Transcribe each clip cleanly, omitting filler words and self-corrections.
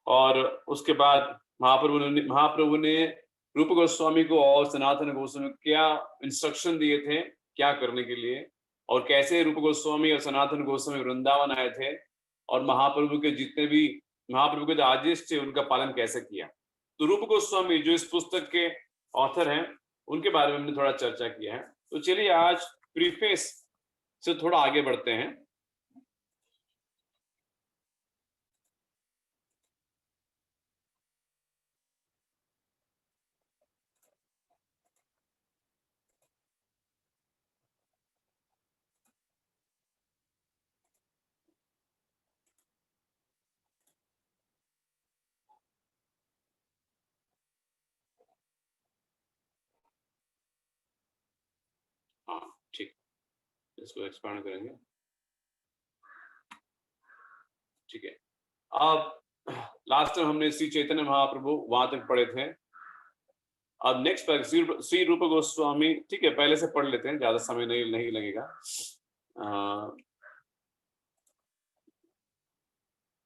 और उसके बाद महाप्रभु ने रूप गोस्वामी को और सनातन गोस्वामी को क्या इंस्ट्रक्शन दिए थे क्या करने के लिए, और कैसे रूप गोस्वामी और सनातन गोस्वामी वृंदावन आए थे, और महाप्रभु के जितने भी महाप्रभु के जो आदेश थे उनका पालन कैसे किया। तो रूप गोस्वामी जो इस पुस्तक के ऑथर हैं उनके बारे में हमने थोड़ा चर्चा किया है। तो चलिए आज प्रीफेस से थोड़ा आगे बढ़ते हैं। हाँ ठीक, इसको एक्सपांड करेंगे। ठीक है, अब लास्ट टाइम हमने श्री चैतन्य महाप्रभु वहां तक पढ़े थे। अब नेक्स्ट श्री रूप गोस्वामी, ठीक है पहले से पढ़ लेते हैं, ज्यादा समय नहीं लगेगा।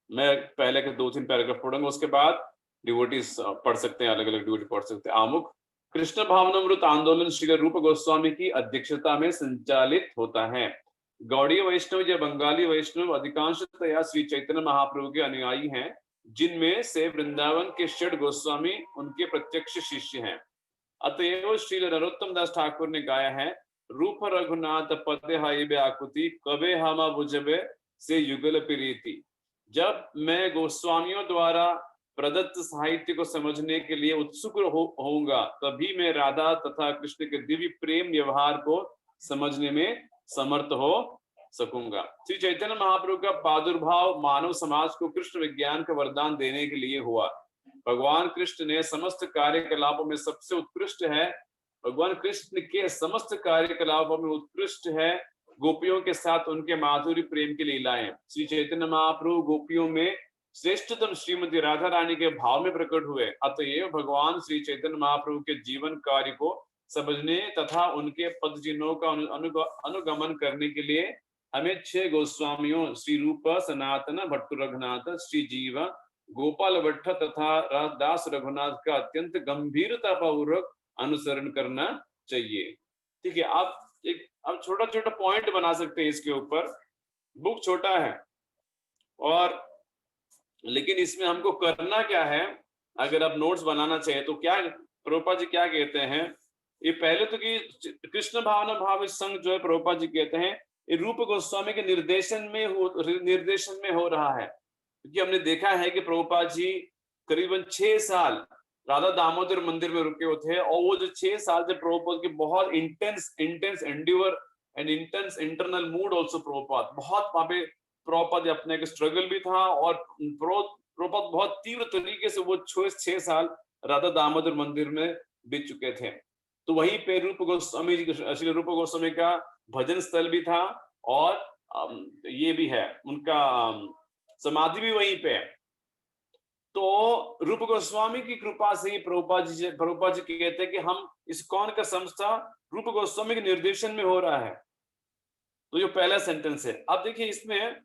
मैं पहले के 2-3 पैराग्राफ पढ़ूंगा, उसके बाद डिवोटीज पढ़ सकते हैं, अलग अलग डिवोटी पढ़ सकते हैं। आमुख कृष्ण भावनामृत आंदोलन श्री रूप गोस्वामी की अध्यक्षता में संचालित होता है। गौड़ीय वैष्णव या बंगाली वैष्णव अधिकांशतया श्री चैतन्य महाप्रभु के अनुयायी हैं, जिनमें से वृंदावन के षड गोस्वामी उनके प्रत्यक्ष शिष्य हैं। अतएव श्री नरोत्तम दास ठाकुर ने गाया है, रूप रघुनाथ पते हाई व्याकुति कबे हामा बुझबे से युगल प्रीति। जब मैं गोस्वामियों द्वारा प्रदत्त साहित्य को समझने के लिए उत्सुक होऊंगा, तभी मैं राधा तथा कृष्ण के दिव्य प्रेम व्यवहार को समझने में समर्थ हो सकूंगा। श्री चैतन्य महाप्रभु का प्रादुर्भाव मानव समाज को कृष्ण विज्ञान का वरदान देने के लिए हुआ। भगवान कृष्ण ने समस्त कार्यकलापों में सबसे उत्कृष्ट है भगवान कृष्ण के समस्त कार्यकलापों में उत्कृष्ट है गोपियों के साथ उनके माधुर्य प्रेम की लीलाएं। श्री चैतन्य महाप्रभु गोपियों में श्रेष्ठतम श्रीमती राधा रानी के भाव में प्रकट हुए। अतएव भगवान श्री चैतन्य महाप्रभु के जीवन कार्य को समझने तथा उनके पद चिन्हों का अनुगमन करने के लिए हमें 6 गोस्वामियों श्री रूप, सनातन, भट्टू रघुनाथ, श्री जीव, गोपाल भट्ट तथा दास रघुनाथ का अत्यंत गंभीरता पूर्वक अनुसरण करना चाहिए। ठीक है, आप अब छोटा छोटा पॉइंट बना सकते हैं इसके ऊपर। बुक छोटा है और लेकिन इसमें हमको करना क्या है, अगर आप नोट्स बनाना चाहिए तो क्या प्रभुपाद जी क्या कहते हैं, ये पहले तो कि कृष्ण भावना भाव संघ जो है प्रभुपाद जी कहते हैं ये रूप गोस्वामी के निर्देशन में हो रहा है। क्योंकि हमने देखा है कि प्रभुपाद जी करीबन 6 साल राधा दामोदर मंदिर में रुके हुए थे, और वो जो 6 साल से प्रभुपाद की बहुत intense endeavour and intense internal mood also Prabhupada, बहुत वहां पे प्रभुपाद अपने के स्ट्रगल भी था, और प्रभुपाद बहुत तीव्र तरीके से वो 6 साल राधा दामोदर मंदिर में बीत चुके थे। तो वहीं पे रूप गोस्वामी जी, श्री रूप गोस्वामी का भजन स्थल भी था, और ये भी है उनका समाधि भी वहीं पे है। तो रूप गोस्वामी की कृपा से ही प्रभुपाद जी कहते हैं कि हम इस्कॉन का संस्था रूप गोस्वामी के निर्देशन में हो रहा है। तो ये पहला सेंटेंस है। अब देखिए इसमें,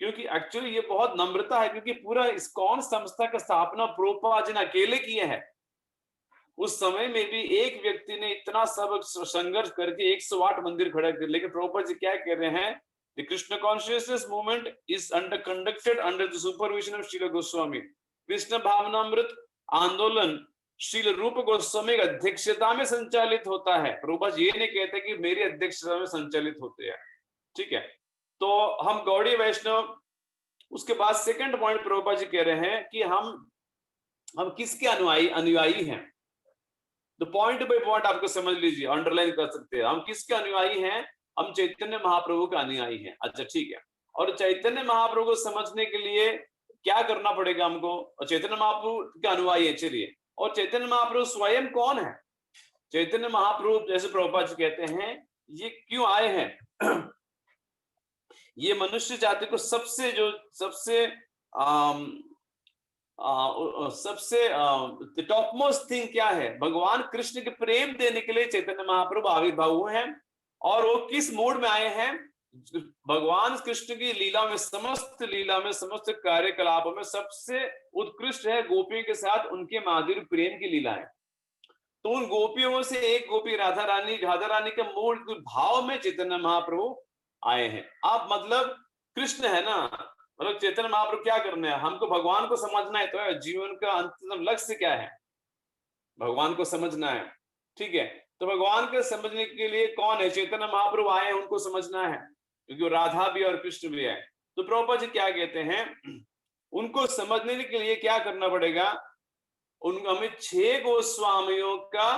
क्योंकि एक्चुअली ये बहुत नम्रता है, क्योंकि पूरा इस्कॉन संस्था का स्थापना प्रभुपाद जी ने अकेले किए हैं। उस समय में भी एक व्यक्ति ने इतना सब संघर्ष करके 108 मंदिर खड़े कर, लेकिन प्रभुपाद जी क्या कह रहे हैं, the Krishna consciousness movement is conducted under the supervision of Srila Goswami. Krishna भावनामृत आंदोलन श्रील रूप गोस्वामी की अध्यक्षता में संचालित होता है। प्रभुपाद ये नहीं कहते कि मेरी अध्यक्षता में संचालित होते हैं। ठीक है, तो हम गौड़ी वैष्णव, उसके बाद सेकंड पॉइंट प्रभुपाद जी कह रहे हैं कि हम किसके अनुयायी हैं। तो पॉइंट बाय पॉइंट आपको समझ लीजिए, अंडरलाइन कर सकते हैं। हम किसके अनुयायी हैं, हम चैतन्य महाप्रभु के अनुयायी हैं। अच्छा ठीक है, और चैतन्य महाप्रभु को समझने के लिए क्या करना पड़ेगा हमको, और चैतन्य महाप्रभु के अनुयायी है। चलिए, और चैतन्य महाप्रभु स्वयं कौन है? चैतन्य महाप्रभु जैसे प्रभुपाद जी कहते हैं, ये क्यों आए हैं ये मनुष्य जाति को सबसे टॉप मोस्ट थिंग क्या है, भगवान कृष्ण के प्रेम देने के लिए चैतन्य महाप्रभु आविर्भाव हुए हैं। और वो किस मोड में आए हैं, भगवान कृष्ण की लीला में, समस्त कार्यकलापों में सबसे उत्कृष्ट है गोपियों के साथ उनके माधुर्य प्रेम की लीलाएं। तो उन गोपियों से एक गोपी राधा रानी के मूल भाव में चैतन्य महाप्रभु आए हैं। आप मतलब कृष्ण है ना, मतलब चैतन्य महाप्रभु क्या करना है, हमको भगवान को समझना है। तो जीवन का अंतिम लक्ष्य क्या है, भगवान को समझना है, ठीक है। तो भगवान को समझने के लिए कौन है, चैतन्य महाप्रभु आए हैं, उनको समझना है, क्योंकि राधा भी और कृष्ण भी है। तो प्रभुपाद जी क्या कहते हैं, उनको समझने के लिए क्या करना पड़ेगा, उनको हमें 6 गोस्वामियों का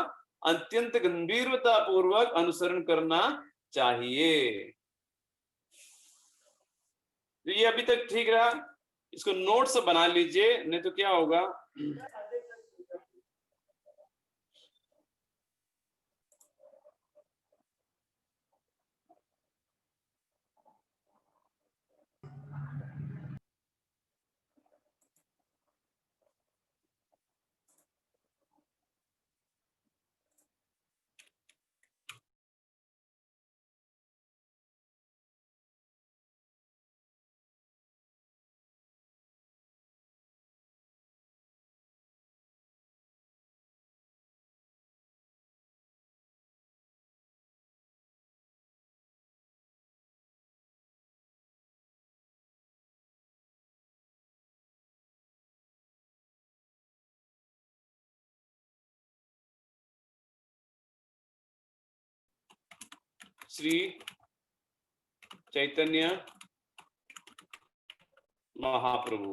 अत्यंत गंभीरता पूर्वक अनुसरण करना चाहिए। तो ये अभी तक ठीक रहा, इसको नोट्स बना लीजिए, नहीं तो क्या होगा, श्री चैतन्य महाप्रभु।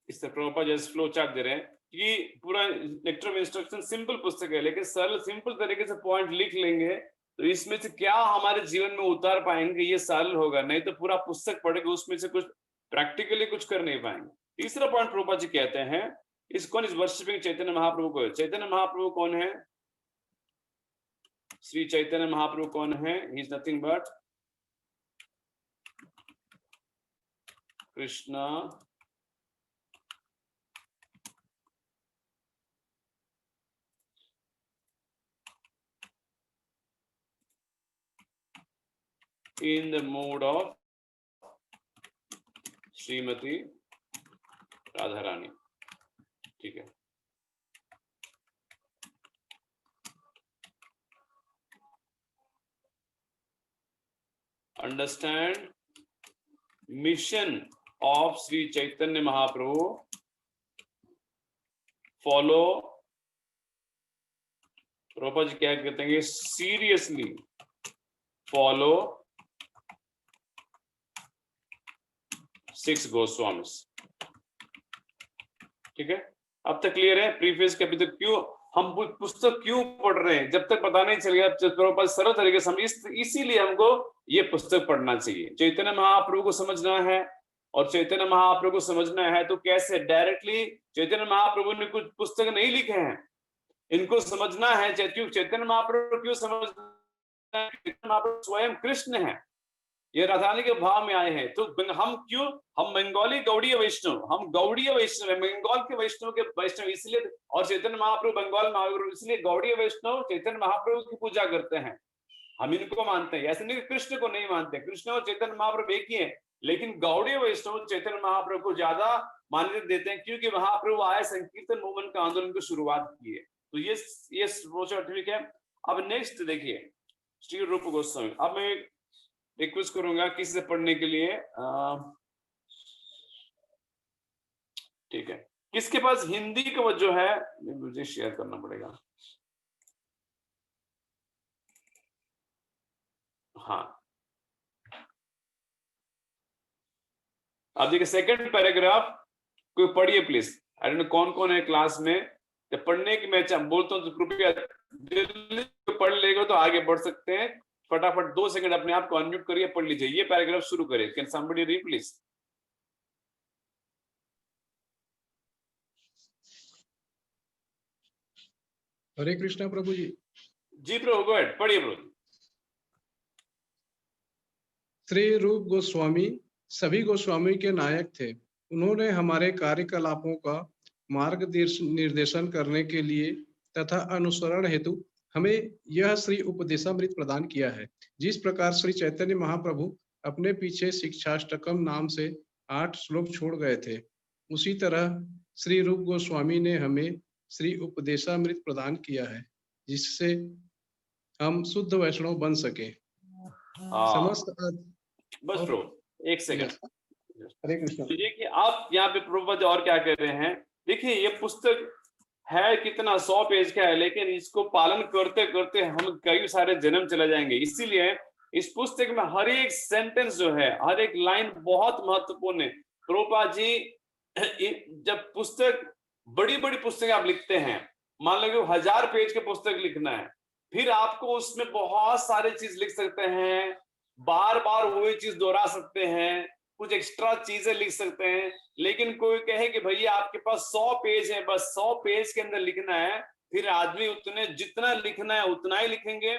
इस तरह प्रभुपाद जैसे फ्लो चार्ट दे रहे हैं कि पूरा लेक्चर में इंस्ट्रक्शन सिंपल पुस्तक है, लेकिन सरल सिंपल तरीके से पॉइंट लिख लेंगे तो इसमें से क्या हमारे जीवन में उतार पाएंगे, ये सरल होगा। नहीं तो पूरा पुस्तक पढ़ेंगे, उसमें से कुछ प्रैक्टिकली कुछ कर नहीं पाएंगे। तीसरा पॉइंट प्रभुपाद जी कहते हैं, इस कौन इस वर्शिपिंग चैतन्य महाप्रभु को। चैतन्य महाप्रभु कौन है, श्री चैतन्य महाप्रभु कौन है, he is nothing but Krishna in the mood of Shrimati Radha Rani, ठीक है। Understand mission of Shri Chaitanya Mahaprabhu, follow, Prabhupada ji क्या कहते हैं, सीरियसली फॉलो 6 गोस्वामीज, ठीक है। अब तक क्लियर है प्रीफेस के, अभी तक क्यों हम पुस्तक क्यों पढ़ रहे हैं, जब तक पता नहीं चलेगा प्रभुपाद सरल तरीके से इसीलिए हमको ये पुस्तक पढ़ना चाहिए। चैतन्य महाप्रभु को समझना है, और चैतन्य महाप्रभु को समझना है तो कैसे, डायरेक्टली चैतन्य महाप्रभु ने कुछ पुस्तक नहीं लिखे हैं, इनको समझना है। क्यों चैतन्य महाप्रभु क्यों समझना है, चैतन्य महाप्रभु स्वयं कृष्ण है, ये राधारानी के भाव में आए हैं। तो हम क्यों, हम बंगाली गौड़ीय वैष्णव, हम गौड़ीय वैष्णव है, बंगाल के वैष्णव इसलिए, और चैतन्य महाप्रभु बंगाल महाप्रभु, इसलिए गौड़ीय वैष्णव चैतन्य महाप्रभु की पूजा करते हैं, हम इनको मानते हैं। ऐसे नहीं कृष्ण को नहीं मानते, कृष्ण और चैतन्य महाप्रभु एक ही है, लेकिन गौड़ीय वैष्णव चैतन्य महाप्रभु को ज्यादा मान्यता देते हैं, क्योंकि महाप्रभु आए संकीर्तन मूवमेंट का आंदोलन की शुरुआत की है। तो ये ठीक है। अब नेक्स्ट देखिए श्री रूप गोस्वामी। अब मैं रिक्वेस्ट करूंगा किसी से पढ़ने के लिए, ठीक है, किसके पास हिंदी का जो है मुझे शेयर करना पड़ेगा। हाँ, अब देखिए सेकंड पैराग्राफ, कोई पढ़िए प्लीज। आई डोंट नो कौन कौन है क्लास में, जब पढ़ने की मैं बोलता हूँ तो कृपया जल्दी पढ़ लेगा तो आगे बढ़ सकते हैं। फटाफट 2 सेकंड अपने आप को अनम्यूट करिए, पढ़ लीजिए, ये पैराग्राफ शुरू करिए। Can somebody read please. Hare Krishna प्रभु जी। जी प्रभु, गो अहेड, पढ़िए प्रभु। श्री रूप गोस्वामी सभी गोस्वामी के नायक थे। उन्होंने हमारे कार्यकलापों का निर्देशन करने के लिए तथा अनुसरण हेतु हमें यह श्री उपदेशामृत प्रदान किया है। जिस प्रकार श्री चैतन्य महाप्रभु अपने पीछे शिक्षाष्टकम नाम से 8 श्लोक छोड़ गए थे, उसी तरह श्री रूप गोस्वामी ने हमें श्री उपदेशामृत प्रदान किया है, जिससे हम शुद्ध वैष्णव बन सके। हाँ समस्त बस ब्रो एक सेकंड। हरे कृष्ण। देखिए कि आप यहाँ पे प्रभुपद और क्या कह रहे हैं। देखिए ये पुस्तक है कितना 100 पेज का है, लेकिन इसको पालन करते करते हम कई सारे जन्म चले जाएंगे। इसीलिए इस पुस्तक में हर एक सेंटेंस जो है, हर एक लाइन बहुत महत्वपूर्ण है। प्रभुपाद जी जब पुस्तक बड़ी बड़ी पुस्तक आप लिखते हैं, मान लो कि 1000 पेज की पुस्तक लिखना है, फिर आपको उसमें बहुत सारे चीज लिख सकते हैं, बार बार वही चीज दोहरा सकते हैं, कुछ एक्स्ट्रा चीजें लिख सकते हैं। लेकिन कोई कहे कि भैया आपके पास 100 पेज है, बस 100 पेज के अंदर लिखना है, फिर आदमी उतने जितना लिखना है उतना ही लिखेंगे,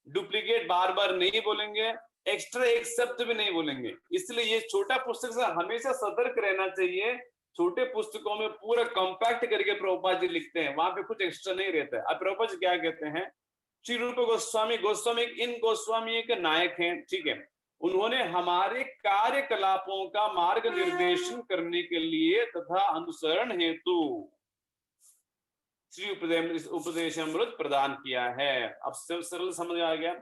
डुप्लीकेट बार बार नहीं बोलेंगे, एक्स्ट्रा एक शब्द भी नहीं बोलेंगे। इसलिए ये छोटा पुस्तक से हमेशा सतर्क रहना चाहिए। छोटे पुस्तकों में पूरा कॉम्पैक्ट करके प्रभुपाद जी लिखते हैं, वहां पे कुछ एक्स्ट्रा नहीं रहता है। अब प्रभुपाद जी क्या कहते हैं, श्री रूप गोस्वामी इन गोस्वामी के नायक हैं, ठीक है। उन्होंने हमारे कार्यकलापों का मार्ग निर्देशन करने के लिए तथा अनुसरण हेतु श्री उपदेशामृत प्रदान किया है। अब सरल समझ आ गया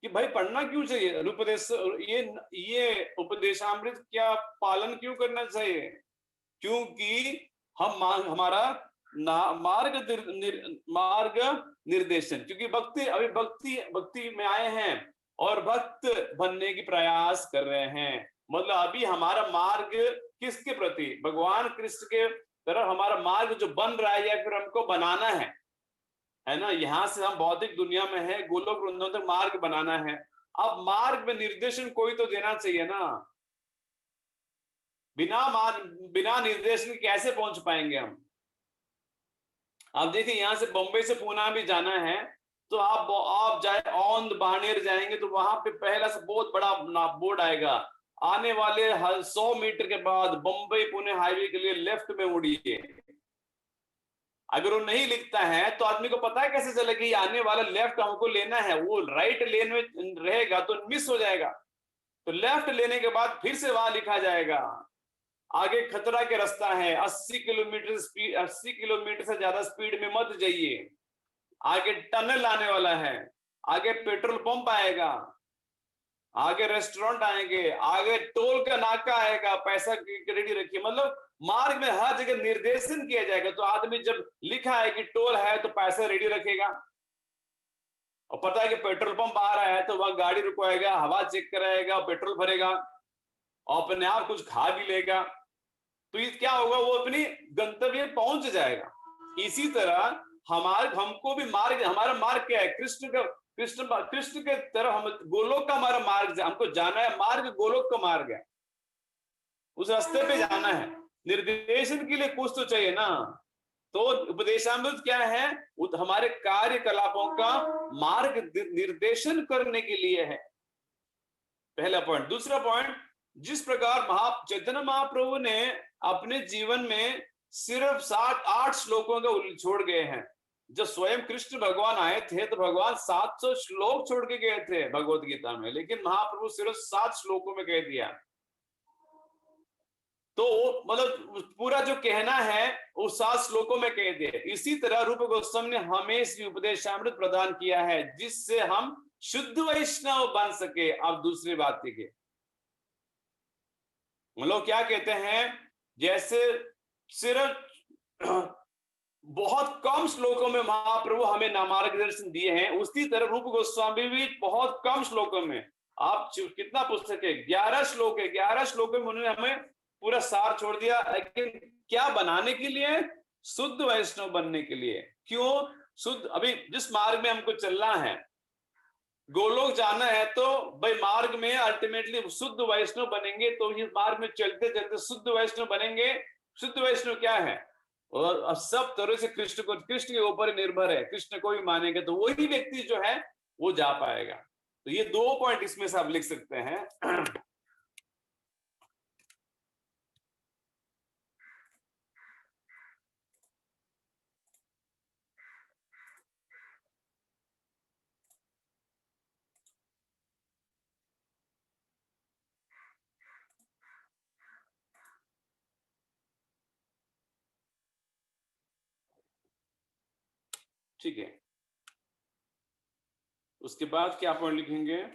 कि भाई पढ़ना क्यों चाहिए उपदेश, ये उपदेशामृत क्या पालन क्यों करना चाहिए, क्योंकि हम हमारा मार्ग निर्देशन, क्योंकि भक्ति में आए हैं और भक्त बनने की प्रयास कर रहे हैं। मतलब अभी हमारा मार्ग किसके प्रति, भगवान कृष्ण के तरफ हमारा मार्ग जो बन रहा है या फिर हमको बनाना है ना। यहाँ से हम भौतिक दुनिया में है, गोलोक वृंदावन तक मार्ग बनाना है। अब मार्ग में निर्देशन कोई तो देना चाहिए ना। बिना निर्देशन कैसे पहुंच पाएंगे हम। आप देखिए यहाँ से बम्बई से पूना भी जाना है, तो आप जाए औंध बानेर जाएंगे तो वहां पे पहला से बहुत बड़ा बोर्ड आएगा, आने वाले 100 मीटर के बाद बम्बई पुणे हाईवे के लिए लेफ्ट में मुड़िए। अगर वो नहीं लिखता है तो आदमी को पता है कैसे चले कि आने वाला लेफ्ट हमको लेना है, वो राइट लेन में रहेगा तो मिस हो जाएगा। तो लेफ्ट लेने के बाद फिर से वहां लिखा जाएगा आगे खतरा के रास्ता है, 80 किलोमीटर से ज्यादा स्पीड में मत जाइए, आगे टनल आने वाला है, आगे पेट्रोल पंप आएगा, आगे रेस्टोरेंट आएंगे, आगे टोल का नाका आएगा, पैसा रेडी रखिए। मतलब मार्ग में हर जगह निर्देशन किया जाएगा। तो आदमी जब लिखा है कि टोल है तो पैसा रेडी रखेगा, और पता है कि पेट्रोल पंप आ रहा है तो वहां गाड़ी रुकवाएगा, हवा चेक कराएगा, पेट्रोल भरेगा और अपने आप कुछ खा भी लेगा। तो ये क्या होगा, वो अपनी गंतव्य पहुंच जाएगा। इसी तरह हमको भी हमारा मार्ग क्या है, कृष्ण के तरफ हम गोलोक का हमारा मार्ग, हमको जाना है, मार्ग गोलोक का मार्ग है, उस रास्ते पे जाना है। निर्देशन के लिए कुछ तो चाहिए ना। तो उपदेशामृत क्या है, हमारे कार्यकलापों का मार्ग निर्देशन करने के लिए है, पहला पॉइंट। दूसरा पॉइंट, जिस प्रकार चैतन्य महाप्रभु ने अपने जीवन में सिर्फ 7-8 श्लोकों का छोड़ गए हैं। जब स्वयं कृष्ण भगवान आए थे तो भगवान 700 श्लोक छोड़ के गए थे भगवत गीता में, लेकिन महाप्रभु सिर्फ 7 श्लोकों में कह दिया। तो मतलब पूरा जो कहना है वो 7 श्लोकों में कह दिया। इसी तरह रूप गोस्वामी ने हमें श्री उपदेशामृत प्रदान किया है, जिससे हम शुद्ध वैष्णव बन सके। अब दूसरी बात देखिए, मतलब क्या कहते हैं, जैसे सिर्फ बहुत कम श्लोकों में महाप्रभु हमें मार्गदर्शन दिए हैं, उसी तरह रूप गोस्वामी भी बहुत कम श्लोकों में, आप कितना पुस्तक है, 11 श्लोक है, 11 श्लोकों में उन्होंने हमें पूरा सार छोड़ दिया। लेकिन क्या बनाने के लिए, शुद्ध वैष्णव बनने के लिए। क्यों शुद्ध, अभी जिस मार्ग में हमको चलना है, गोलोक जाना है, तो भाई मार्ग में अल्टीमेटली शुद्ध वैष्णव बनेंगे। तो इस मार्ग में चलते चलते शुद्ध वैष्णव बनेंगे। शुद्ध वैष्णव क्या है, और सब तरह से कृष्ण के ऊपर निर्भर है, कृष्ण को भी मानेंगे तो वही व्यक्ति जो है वो जा पाएगा। तो ये 2 पॉइंट इसमें से आप लिख सकते हैं। ठीक है, उसके बाद क्या पॉइंट लिखेंगे?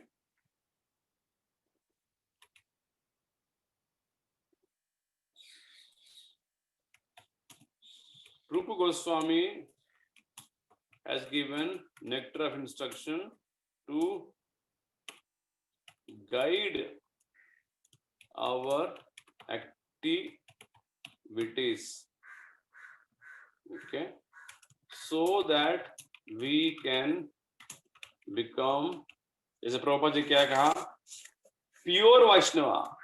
Rupa Goswami has given nectar of instruction to guide our activities, okay, so that we can become, जैसे प्रभुपाद जी क्या कहा, प्योर वैष्णवा।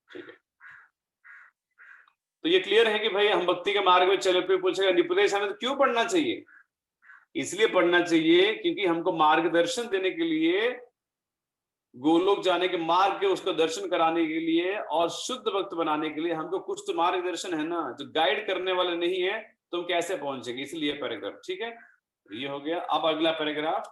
ठीक है, तो ये क्लियर है कि भाई हम भक्ति के मार्ग में चले। कोई पूछेगा निपदेश हमें तो क्यों पढ़ना चाहिए? इसलिए पढ़ना चाहिए क्योंकि हमको मार्गदर्शन देने के लिए, गोलोक जाने के मार्ग के उसको दर्शन कराने के लिए और शुद्ध भक्त बनाने के लिए हमको कुछ तो मार्गदर्शन है ना। जो गाइड करने वाले नहीं है तो हम कैसे पहुंचेंगे? इसलिए पैराग्राफ। ठीक है, ये हो गया। अब अगला पैराग्राफ,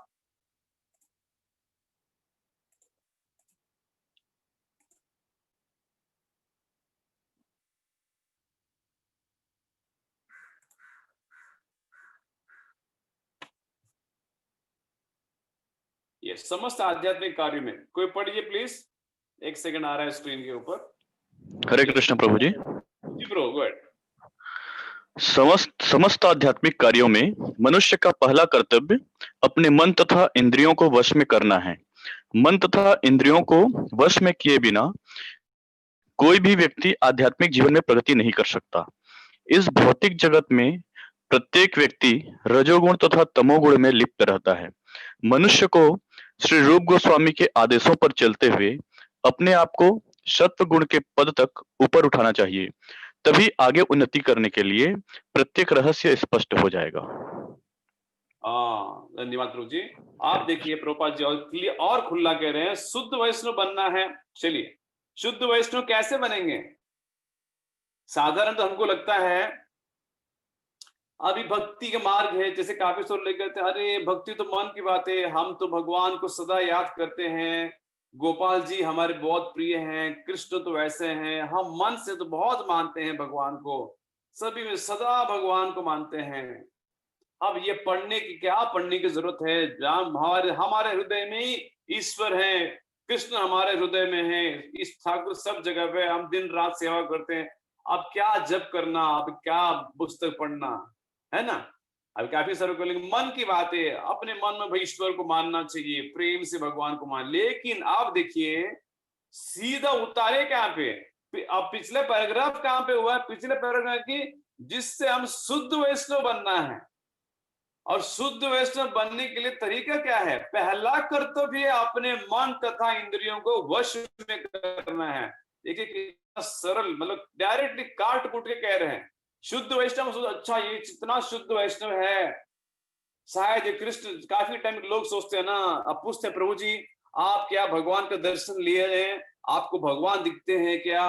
ये समस्त आध्यात्मिक कार्य में। कोई पढ़िए प्लीज, एक सेकंड आ रहा है स्क्रीन के ऊपर। हरे कृष्ण प्रभु जी। जी ब्रो, गो अहेड। समस्त आध्यात्मिक कार्यों में मनुष्य का पहला कर्तव्य अपने मन तथा इंद्रियों को वश में करना है। मन तथा इंद्रियों को वश में किए बिना कोई भी व्यक्ति आध्यात्मिक जीवन में प्रगति नहीं कर सकता। इस भौतिक जगत में प्रत्येक व्यक्ति रजोगुण तथा तमोगुण में लिप्त रहता है। मनुष्य को श्री रूप गोस्वामी के आदेशों पर चलते हुए अपने आप को सत्व गुण के पद तक ऊपर उठाना चाहिए, तभी आगे उन्नति करने के लिए प्रत्येक रहस्य स्पष्ट हो जाएगा। धन्यवाद प्रभु जी। आप देखिए प्रभुपाद जी और खुला कह रहे हैं, शुद्ध वैष्णव बनना है। चलिए, शुद्ध वैष्णव कैसे बनेंगे? साधारण तो हमको लगता है अभी भक्ति के मार्ग है, जैसे काफी लोग ले कहते हैं अरे भक्ति तो मन की बात है, हम तो भगवान को सदा याद करते हैं, गोपाल जी हमारे बहुत प्रिय हैं, कृष्ण तो वैसे हैं, हम मन से तो बहुत मानते हैं भगवान को, सभी में सदा भगवान को मानते हैं। अब ये पढ़ने की क्या पढ़ने की जरूरत है? हमारे हृदय में ही ईश्वर है, कृष्ण हमारे हृदय में है, इस ठाकुर सब जगह पे, हम दिन रात सेवा करते हैं। अब क्या जप करना, अब क्या पुस्तक पढ़ना, है ना? अब काफी सारे को लेकिन मन की बात है, अपने मन में भाई ईश्वर को मानना चाहिए, प्रेम से भगवान को मान। लेकिन आप देखिए सीधा उतारे कहाँ पे? अब पिछले पैराग्राफ कहाँ पे हुआ है? पिछले पैराग्राफ की, जिससे हम शुद्ध वैष्णव बनना है। और शुद्ध वैष्णव बनने के लिए तरीका क्या है? पहला कर्तव्य अपने मन तथा इंद्रियों को वश में करना है। देखिए कितना सरल, मतलब डायरेक्टली काट कूट के कह रहे हैं शुद्ध वैष्णव। अच्छा, ये कितना शुद्ध वैष्णव है, शायद ये कृष्ण। काफी टाइम लोग सोचते हैं ना, अब पूछते हैं प्रभु जी आप क्या भगवान का दर्शन लिए हैं, आपको भगवान दिखते हैं क्या,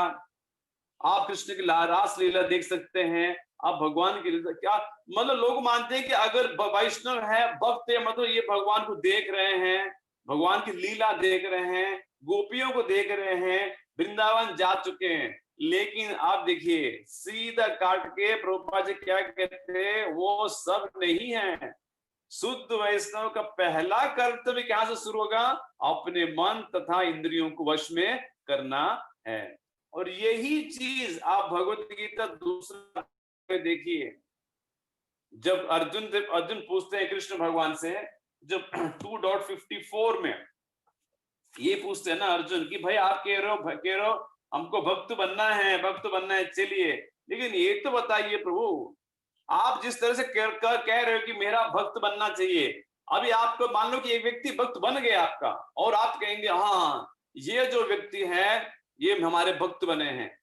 आप कृष्ण की रास लीला देख सकते हैं, आप भगवान की क्या? मतलब लोग मानते हैं कि अगर वैष्णव है, भक्त है, मतलब ये भगवान को देख रहे हैं, भगवान की लीला देख रहे हैं, गोपियों को देख रहे हैं, वृंदावन जा चुके हैं। लेकिन आप देखिए सीधा काट के प्रभुपाद जी क्या कहते हैं, वो सब नहीं है। शुद्ध वैष्णव का पहला कर्तव्य कहां से शुरू होगा? अपने मन तथा इंद्रियों को वश में करना है। और यही चीज आप भगवत गीता दूसरा देखिए, जब अर्जुन पूछते हैं कृष्ण भगवान से, जब 2.54 में ये पूछते हैं ना अर्जुन कि भाई आप कह रहे हो हमको भक्त बनना है, चलिए, लेकिन ये तो बताइए प्रभु, आप जिस तरह से कह रहे हो कि मेरा भक्त बनना चाहिए, अभी आपको मान लो कि एक व्यक्ति भक्त बन गया आपका, और आप कहेंगे हाँ ये जो व्यक्ति है ये हमारे भक्त बने हैं।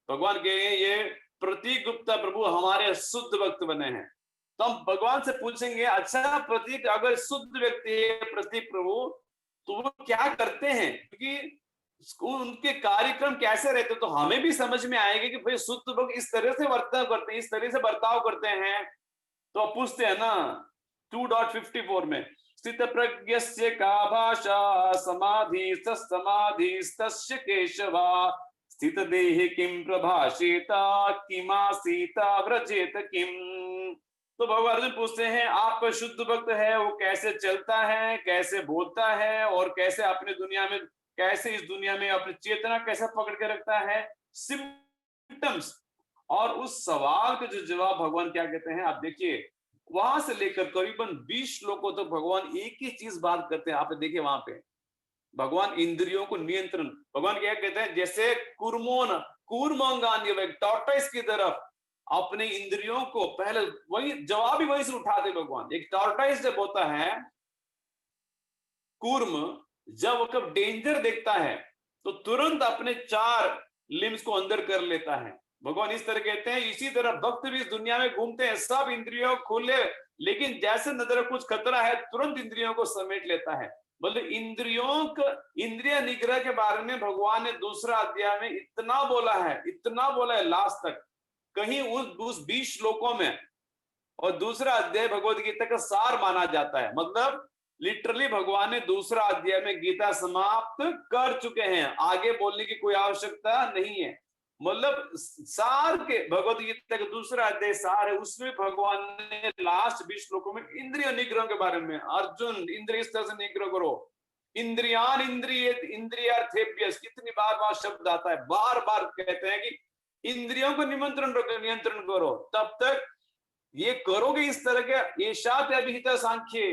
भगवान कहेंगे ये प्रतीक गुप्ता प्रभु हमारे शुद्ध भक्त बने हैं। तो हम भगवान से पूछेंगे अच्छा प्रतीक अगर शुद्ध व्यक्ति है प्रतीक प्रभु, तो वो क्या करते हैं, क्योंकि उनके कार्यक्रम कैसे रहते, तो हमें भी समझ में आएगा कि भाई शुद्ध भक्त इस तरह से वर्ताव करते हैं, इस तरह से बर्ताव करते हैं। तो आप पूछते हैं ना 2.54 में, स्थित प्रज्ञस्य का भाषा समाधि समाधि केशवा स्थित देहि किम प्रभाषेता किमासीता व्रजेत किम। तो भगवान अर्जुन पूछते हैं आपका शुद्ध भक्त है वो कैसे चलता है, कैसे बोलता है, और कैसे अपने दुनिया में, कैसे इस दुनिया में अपनी चेतना कैसे पकड़ के रखता है, सिम्टम्स। और उस सवाल के जो जवाब भगवान क्या कहते हैं आप देखिए, वहां से लेकर करीबन 20 श्लोकों तक भगवान एक ही चीज बात करते हैं। आप देखिए वहां पे भगवान इंद्रियों को नियंत्रण, भगवान क्या कहते हैं, जैसे कुर्मोन कूर्मंगान्य टॉर्टोइस की तरफ अपने इंद्रियों को, पहले वही जवाब ही वहीं से उठाते भगवान। एक टॉर्टोइस जब होता है कूर्म, जब वो कब डेंजर देखता है तो तुरंत अपने 4 लिम्स को अंदर कर लेता है। भगवान इस तरह कहते हैं, इसी तरह भक्त भी इस दुनिया में घूमते हैं, सब इंद्रियों खुले, लेकिन जैसे नजर कुछ खतरा है तुरंत इंद्रियों को समेट लेता है। मतलब इंद्रिय निग्रह के बारे में भगवान ने दूसरा अध्याय में इतना बोला है लास्ट तक, कहीं उस 20 श्लोकों में, और दूसरा अध्याय भगवद गीता का सार माना जाता है। मतलब लिटरली भगवान ने दूसरा अध्याय में गीता समाप्त कर चुके हैं, आगे बोलने की कोई आवश्यकता नहीं है। मतलब सार के भगवद गीता का दूसरा अध्याय सार है, उसमें भगवान ने लास्ट 20 श्लोकों में इंद्रिय निग्रह के बारे में, अर्जुन इंद्रिय इस तरह से निग्रह करो, इंद्रियान इंद्रियार्थेभ्यः, कितनी बार शब्द आता है, बार बार कहते हैं कि इंद्रियों को नियंत्रण करो। तब तक ये करोगे इस तरह के एषात अभिहिता सांख्ये,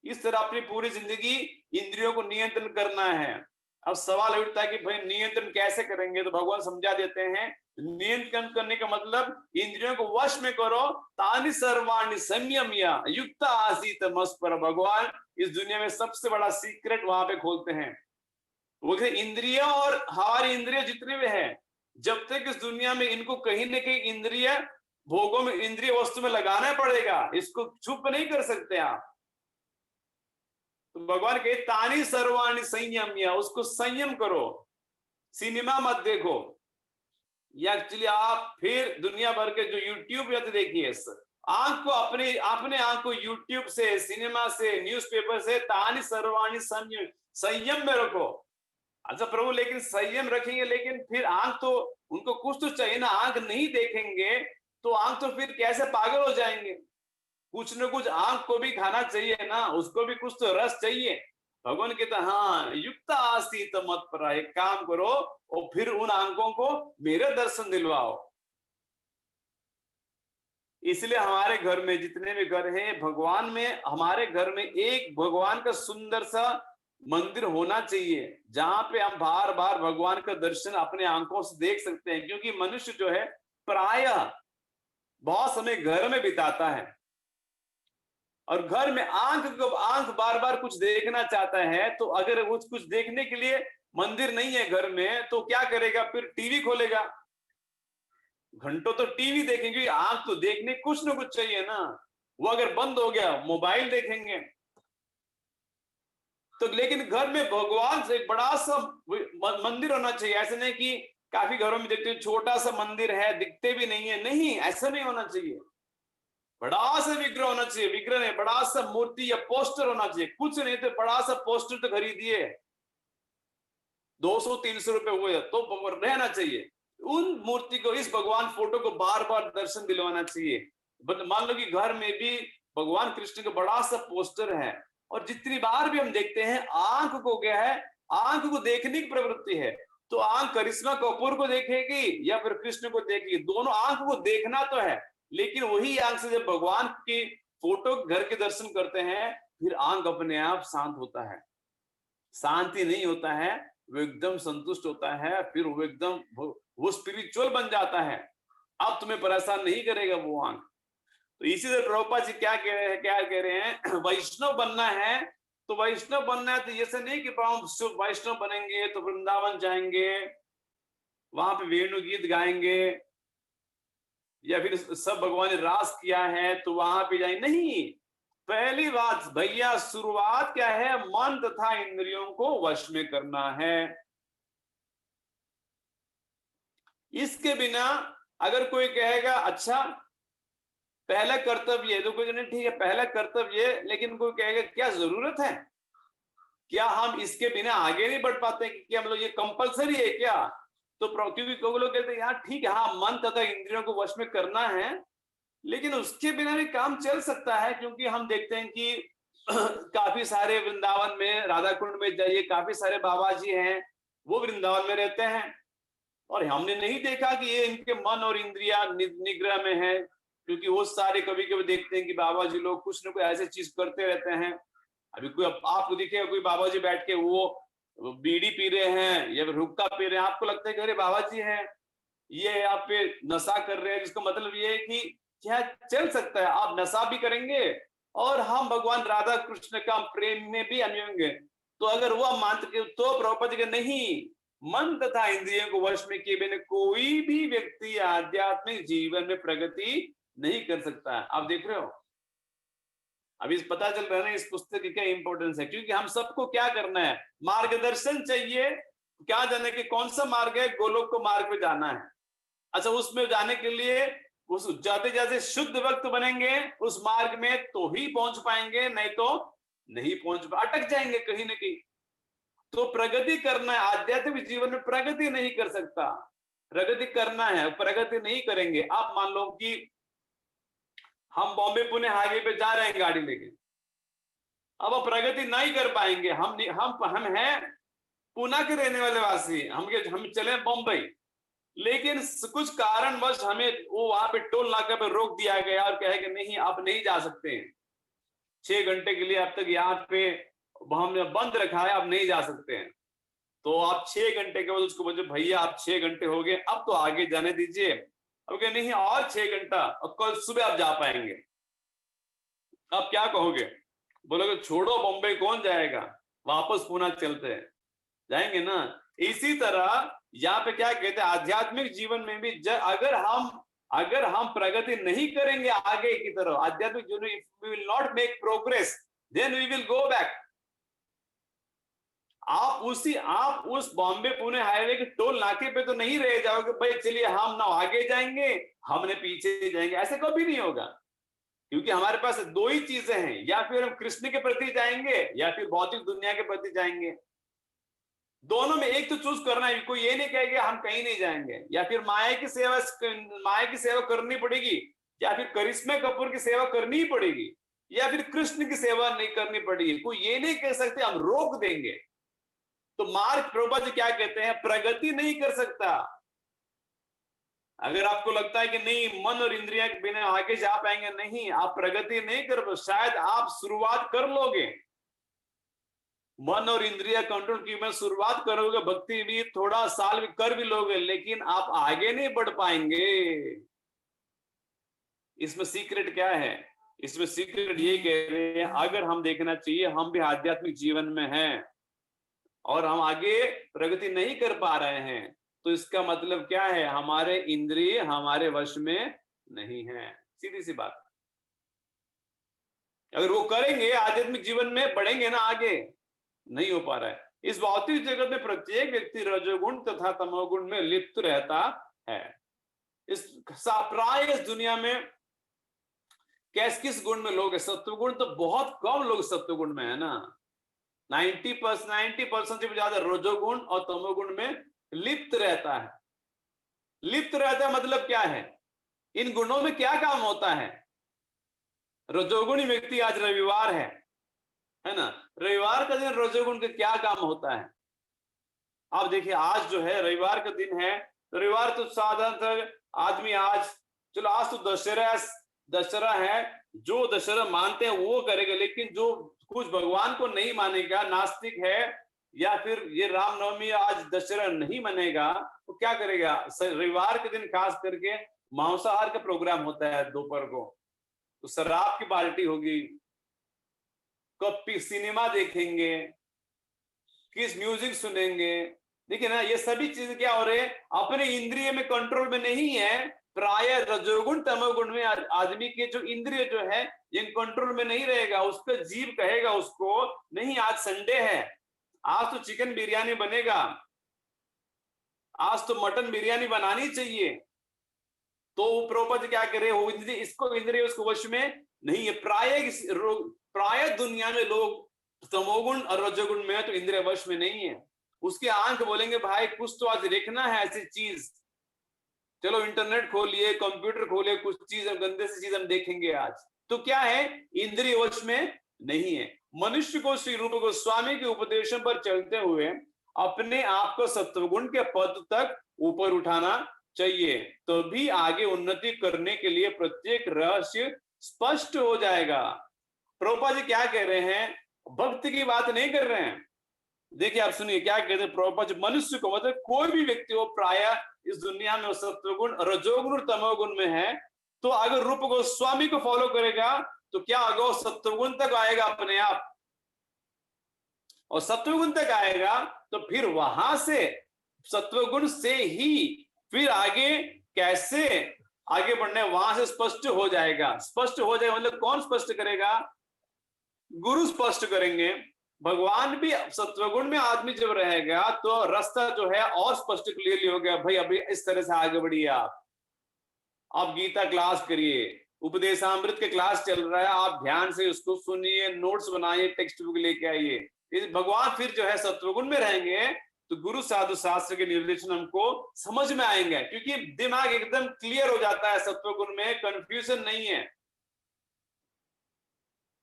इस तरह अपनी पूरी जिंदगी इंद्रियों को नियंत्रण करना है। अब सवाल उठता है कि भाई नियंत्रण कैसे करेंगे, तो भगवान समझा देते हैं नियंत्रण करने का मतलब इंद्रियों को वश में करो, तानि सर्वाणि संयम्य युक्त आसीत मस्पर। भगवान इस दुनिया में सबसे बड़ा सीक्रेट वहां पे खोलते हैं। वो इंद्रिय और हमारी इंद्रिय जितने भी है, जब तक इस दुनिया में इनको कहीं न कहीं इंद्रिय भोगों में, इंद्रिय वस्तु में लगाना पड़ेगा, इसको छुप नहीं कर सकते आप। तो भगवान कहे तानी सर्वाणि संयम्य, उसको संयम करो, सिनेमा मत देखो, या एक्चुअली आप फिर दुनिया भर के जो यूट्यूब या देखिए, आंख को अपने आंख को यूट्यूब से, सिनेमा से, न्यूज़पेपर से, तानी सर्वाणि संयम में रखो। अच्छा प्रभु, लेकिन संयम रखेंगे, लेकिन फिर आंख तो उनको कुछ तो चाहिए ना, आंख नहीं देखेंगे तो आंख तो फिर कैसे पागल हो जाएंगे, कुछ न कुछ आंख को भी खाना चाहिए ना, उसको भी कुछ तो रस चाहिए। भगवान कहता हाँ युक्त आसीत मत्परा, एक काम करो और फिर उन आंखों को मेरे दर्शन दिलवाओ। इसलिए हमारे घर में जितने भी घर हैं, भगवान में, हमारे घर में एक भगवान का सुंदर सा मंदिर होना चाहिए, जहां पे हम बार बार भगवान का दर्शन अपने आंखों से देख सकते हैं। क्योंकि मनुष्य जो है प्रायः बहुत समय घर में बिताता है, और घर में आंख बार बार कुछ देखना चाहता है, तो अगर कुछ देखने के लिए मंदिर नहीं है घर में, तो क्या करेगा, फिर टीवी खोलेगा, घंटों तो टीवी देखेंगे, आंख तो देखने कुछ ना कुछ चाहिए ना। वो अगर बंद हो गया मोबाइल देखेंगे। तो लेकिन घर में भगवान से एक बड़ा सा मंदिर होना चाहिए। ऐसे नहीं कि काफी घरों में देखते हैं छोटा सा मंदिर है, दिखते भी नहीं है, नहीं, ऐसा नहीं होना चाहिए। बड़ा सा विग्रह होना चाहिए, विग्रह नहीं, बड़ा सा मूर्ति या पोस्टर होना चाहिए। कुछ नहीं तो बड़ा सा पोस्टर तो खरीदिए, 200-300 रुपए हुए तो रहना चाहिए। उन मूर्ति को, इस भगवान फोटो को बार बार दर्शन दिलवाना चाहिए। मान लो कि घर में भी भगवान कृष्ण का बड़ा सा पोस्टर है, और जितनी बार भी हम देखते हैं, आंख को क्या है, आंख को देखने की प्रवृत्ति है। तो आंख करिश्मा कपूर को देखेगी या फिर कृष्ण को देखेगी, दोनों आंख को देखना तो है, लेकिन वही आंख से जब भगवान की फोटो घर के दर्शन करते हैं, फिर आंख अपने आप शांत होता है। शांति नहीं होता है, वो एकदम संतुष्ट होता है, फिर वो एकदम वो स्पिरिचुअल बन जाता है। अब तुम्हें परेशान नहीं करेगा वो आंख। तो इसी तरह प्रभुपाद जी क्या कह रहे हैं, वैष्णव बनना है तो वैष्णव बनना है तो ऐसे नहीं कि वैष्णव बनेंगे तो वृंदावन जाएंगे, वहां पे वेणु गीत गाएंगे, या फिर सब भगवान ने रास किया है तो वहां पे जाएंगे, नहीं। पहली बात भैया, शुरुआत क्या है, मन तथा इंद्रियों को वश में करना है। इसके बिना अगर कोई कहेगा अच्छा पहला कर्तव्य है, तो कोई नहीं, ठीक है पहला कर्तव्य, लेकिन कोई कहेगा क्या जरूरत है, क्या हम इसके बिना आगे नहीं बढ़ पाते, कि हम लोग ये कंपलसरी है क्या, तो क्योंकि कोई लोग कहते हैं यार ठीक है, हाँ मन तथा इंद्रियों को वश में करना है, लेकिन उसके बिना भी काम चल सकता है, क्योंकि हम देखते हैं कि काफी सारे वृंदावन में, राधा कुंड में जाइए, काफी सारे बाबा जी हैं, वो वृंदावन में रहते हैं, और हमने नहीं देखा कि ये इनके मन और इंद्रिया निग्रह में है, क्योंकि वो सारे कभी कभी देखते हैं कि बाबा जी लोग कुछ न कुछ ऐसे चीज करते रहते हैं। अभी कोई आपको दिखेगा कोई बाबा जी बैठ के वो बीड़ी पी रहे हैं या हुक्का पी रहे हैं, आपको लगता है कि अरे बाबा जी हैं, ये यहाँ पे नशा कर रहे हैं, जिसका मतलब ये है कि क्या चल सकता है, आप नशा भी करेंगे और हम भगवान राधा कृष्ण का प्रेम में भी अन्योंगे। तो अगर वह मानते के तो प्रभुपाद जी के नहीं, मन तथा इंद्रियों को वश में किए बिना कोई भी व्यक्ति आध्यात्मिक जीवन में प्रगति नहीं कर सकता है। आप देख रहे हो, अभी पता चल रहा है ना इस पुस्तक की क्या इंपॉर्टेंस है, क्योंकि हम सबको क्या करना है, मार्गदर्शन चाहिए, क्या जाने कि कौन सा मार्ग है, गोलोक को मार्ग पे जाना है। अच्छा, उसमें जाने के लिए उस जाते जाते शुद्ध भक्त बनेंगे उस मार्ग में तो ही पहुंच पाएंगे, नहीं तो नहीं पहुंच, अटक जाएंगे कहीं ना कहीं। तो प्रगति करना है, आध्यात्मिक जीवन में प्रगति नहीं कर सकता, प्रगति करना है, प्रगति नहीं करेंगे। आप मान लो कि हम बॉम्बे पुणे हाईवे पे जा रहे हैं गाड़ी लेके, अब प्रगति नहीं कर पाएंगे। हम हैं पुणे के रहने वाले वासी, हम चले बॉम्बे, लेकिन कुछ कारणवश हमें वो वहां पे टोल नाका पे रोक दिया गया और कहे कि नहीं आप नहीं जा सकते हैं, 6 घंटे के लिए अब तक यहाँ पे हमने बंद रखा है, आप नहीं जा सकते हैं। तो आप 6 घंटे के बाद उसको बोले भैया आप 6 घंटे हो गए, अब तो आगे जाने दीजिए। अब कहे नहीं और 6 घंटा, अब कल सुबह आप जा पाएंगे। अब क्या कहोगे, बोलोगे छोड़ो बॉम्बे कौन जाएगा, वापस पुणे चलते हैं, जाएंगे ना। इसी तरह यहाँ पे क्या कहते हैं, आध्यात्मिक जीवन में भी अगर हम प्रगति नहीं करेंगे आगे की तरफ, आध्यात्मिक जीवन में we will not make progress, then we will go back. आप उस बॉम्बे पुणे हाईवे के टोल नाके पे तो नहीं रह जाओगे भाई चलिए हम ना आगे जाएंगे हमने पीछे जाएंगे, ऐसे कभी नहीं होगा। क्योंकि हमारे पास दो ही चीजें हैं, या फिर हम कृष्ण के प्रति जाएंगे या फिर भौतिक दुनिया के प्रति जाएंगे। दोनों में एक तो चूज करना है। कोई ये नहीं कहेगा हम कहीं नहीं जाएंगे, या फिर माया की सेवा करनी पड़ेगी, या फिर करिश्मा कपूर की सेवा करनी ही पड़ेगी, या फिर कृष्ण की सेवा नहीं करनी पड़ेगी। कोई ये नहीं कह सकते हम रोक देंगे। तो मार्ग प्रभुपाद जी क्या कहते हैं, प्रगति नहीं कर सकता। अगर आपको लगता है कि नहीं मन और इंद्रिया के बिना आगे जा पाएंगे, नहीं, आप प्रगति नहीं कर पाओगे। शायद आप शुरुआत कर लोगे, मन और इंद्रिया कंट्रोल की मैं शुरुआत करोगे, भक्ति भी थोड़ा साल भी कर भी लोगे, लेकिन आप आगे नहीं बढ़ पाएंगे। इसमें सीक्रेट क्या है, इसमें सीक्रेट ये कह रहे हैं अगर हम देखना चाहिए हम भी आध्यात्मिक जीवन में हैं और हम आगे प्रगति नहीं कर पा रहे हैं, तो इसका मतलब क्या है, हमारे इंद्रिय हमारे वश में नहीं है। सीधी सी बात। अगर वो करेंगे आध्यात्मिक जीवन में बढ़ेंगे ना, आगे नहीं हो पा रहा है। इस भौतिक जगत में प्रत्येक व्यक्ति रजोगुण तथा तमोगुण में लिप्त रहता है। प्राय इस दुनिया में किस गुण में लोग है, सत्वगुण तो बहुत कम लोग सत्वगुण में है ना। 90% से भी ज्यादा रजोगुण और तमोगुण में लिप्त रहता है। लिप्त रहता है मतलब क्या है, इन गुणों में क्या काम होता है। रजोगुणी व्यक्ति, आज रविवार है ना, रविवार का दिन रजोगुण का क्या काम होता है। आप देखिए आज जो है रविवार का दिन है, तो रविवार तो साधारणतः आदमी आज चलो आज तो दशहरा है, जो दशहरा मानते हैं वो करेगा, लेकिन जो कुछ भगवान को नहीं मानेगा, नास्तिक है, या फिर ये रामनवमी आज दशहरा नहीं मनेगा, वो क्या करेगा, रविवार के दिन खास करके मांसाहार का प्रोग्राम होता है दोपहर को, तो शराब की पार्टी होगी, कभी सिनेमा देखेंगे, किस म्यूजिक सुनेंगे। देखिए ना, ये सभी चीज क्या हो रहे हैं, अपने इंद्रिय में कंट्रोल में नहीं है। प्राय रजोगुण तमोगुण में आदमी के जो इंद्रिय जो है ये कंट्रोल में नहीं रहेगा। उसका जीव कहेगा उसको नहीं आज संडे है, आज तो चिकन बिरयानी बनेगा, आज तो मटन बिरयानी बनानी चाहिए। तो प्रभुपाद क्या करे, वो इंद्रिय उसको वश में नहीं है। प्राय दुनिया में लोग तमोगुण और रजोगुण में है, तो इंद्रिय वश में नहीं है। उसकी आंख बोलेंगे भाई कुछ तो आज देखना है ऐसी चीज, चलो इंटरनेट खोलिए, कंप्यूटर खोलिए, कुछ चीज गंदे से चीज हम देखेंगे आज। तो क्या है, इंद्रिय वश में नहीं है। मनुष्य को श्री रूप गोस्वामी के उपदेशों पर चलते हुए अपने आप को सत्वगुण के पद तक ऊपर उठाना चाहिए, तो भी आगे उन्नति करने के लिए प्रत्येक रहस्य स्पष्ट हो जाएगा। प्रभुपाद जी क्या कह रहे हैं, भक्ति की बात नहीं कर रहे हैं। देखिए आप सुनिए क्या कहते हैं प्रभुपाद जी, मनुष्य को मतलब कोई भी व्यक्ति हो प्राय इस दुनिया में सत्वगुण रजोगुण और तमोगुण में है, तो अगर रूप गोस्वामी को फॉलो करेगा तो क्या होगा, वो सत्वगुण तक आएगा अपने आप, और सत्वगुण तक आएगा तो फिर वहां से सत्वगुण से ही फिर आगे कैसे आगे बढ़ने वहां से स्पष्ट हो जाएगा। स्पष्ट हो जाएगा मतलब कौन स्पष्ट करेगा, गुरु स्पष्ट करेंगे। भगवान भी सत्वगुण में आदमी जब रहेगा तो रास्ता जो है और स्पष्ट क्लियरली हो गया, भाई अभी इस तरह से आगे बढ़िए। आप गीता क्लास करिए, उपदेशामृत के क्लास चल रहा है, आप ध्यान से उसको सुनिए, नोट्स बनाइए, टेक्स्ट बुक लेके आइए। भगवान फिर जो है सत्वगुण में रहेंगे तो गुरु साधु शास्त्र के निर्देशन हमको समझ में आएंगे, क्योंकि दिमाग एकदम क्लियर हो जाता है सत्वगुण में, कंफ्यूजन नहीं है,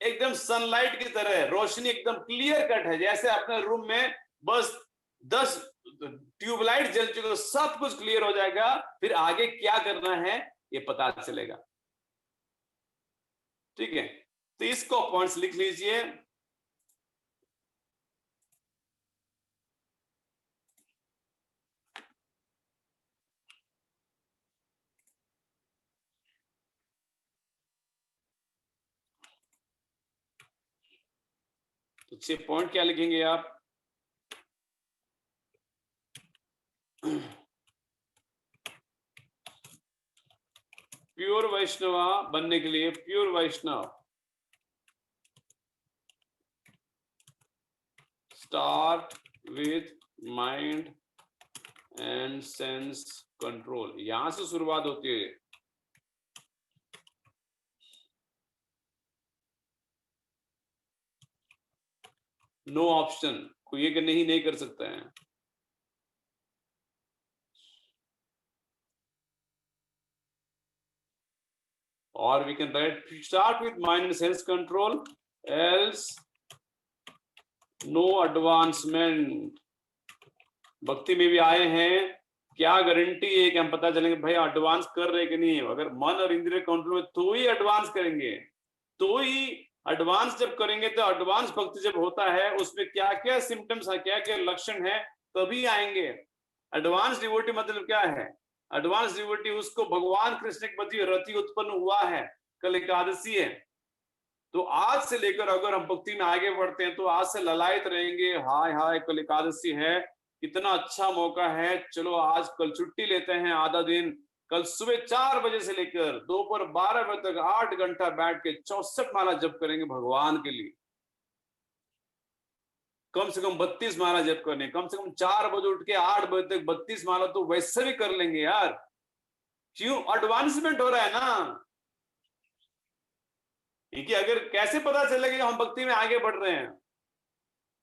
एकदम सनलाइट की तरह रोशनी एकदम क्लियर कट है। जैसे अपने रूम में बस 10 ट्यूबलाइट जल चुके, सब कुछ क्लियर हो जाएगा, फिर आगे क्या करना है ये पता चलेगा। ठीक है, तो इसको पॉइंट्स लिख लीजिए। तो 6 पॉइंट क्या लिखेंगे आप, प्योर वैष्णवा बनने के लिए, pure Vaishnav start with mind and sense control, यहां से शुरुआत होती है। नो ऑप्शन, कोई ये नहीं कर सकता है। और we can right start with mind and sense control, else no advancement. भक्ति में भी आए हैं, क्या गारंटी है कि हम पता चलेंगे भाई एडवांस कर रहे कि नहीं। अगर मन और इंद्रिय कंट्रोल में तो ही एडवांस करेंगे, तो ही एडवांस जब करेंगे, तो एडवांस भक्ति जब होता है उसमें क्या क्या सिम्टम्स है, क्या क्या लक्षण है, तभी आएंगे। एडवांस डिवोटी मतलब क्या है, एडवांस डिवोटी उसको भगवान कृष्ण के प्रति रति उत्पन्न हुआ है, कल एकादशी है, तो आज से लेकर अगर हम भक्ति में आगे बढ़ते हैं तो आज से ललायत रहेंगे, हाय हाय कल एकादशी है, कितना अच्छा मौका है, चलो आज कल छुट्टी लेते हैं आधा दिन, कल सुबह 4 बजे से लेकर दोपहर 12 बजे तक 8 घंटा बैठ के 64 माला जप करेंगे भगवान के लिए। कम से कम 32 माला जप करने, कम से कम 4 बजे उठ के 8 बजे तक 32 माला तो वैसे भी कर लेंगे यार। क्यों, एडवांसमेंट हो रहा है ना। क्योंकि अगर कैसे पता चलेगा कि हम भक्ति में आगे बढ़ रहे हैं,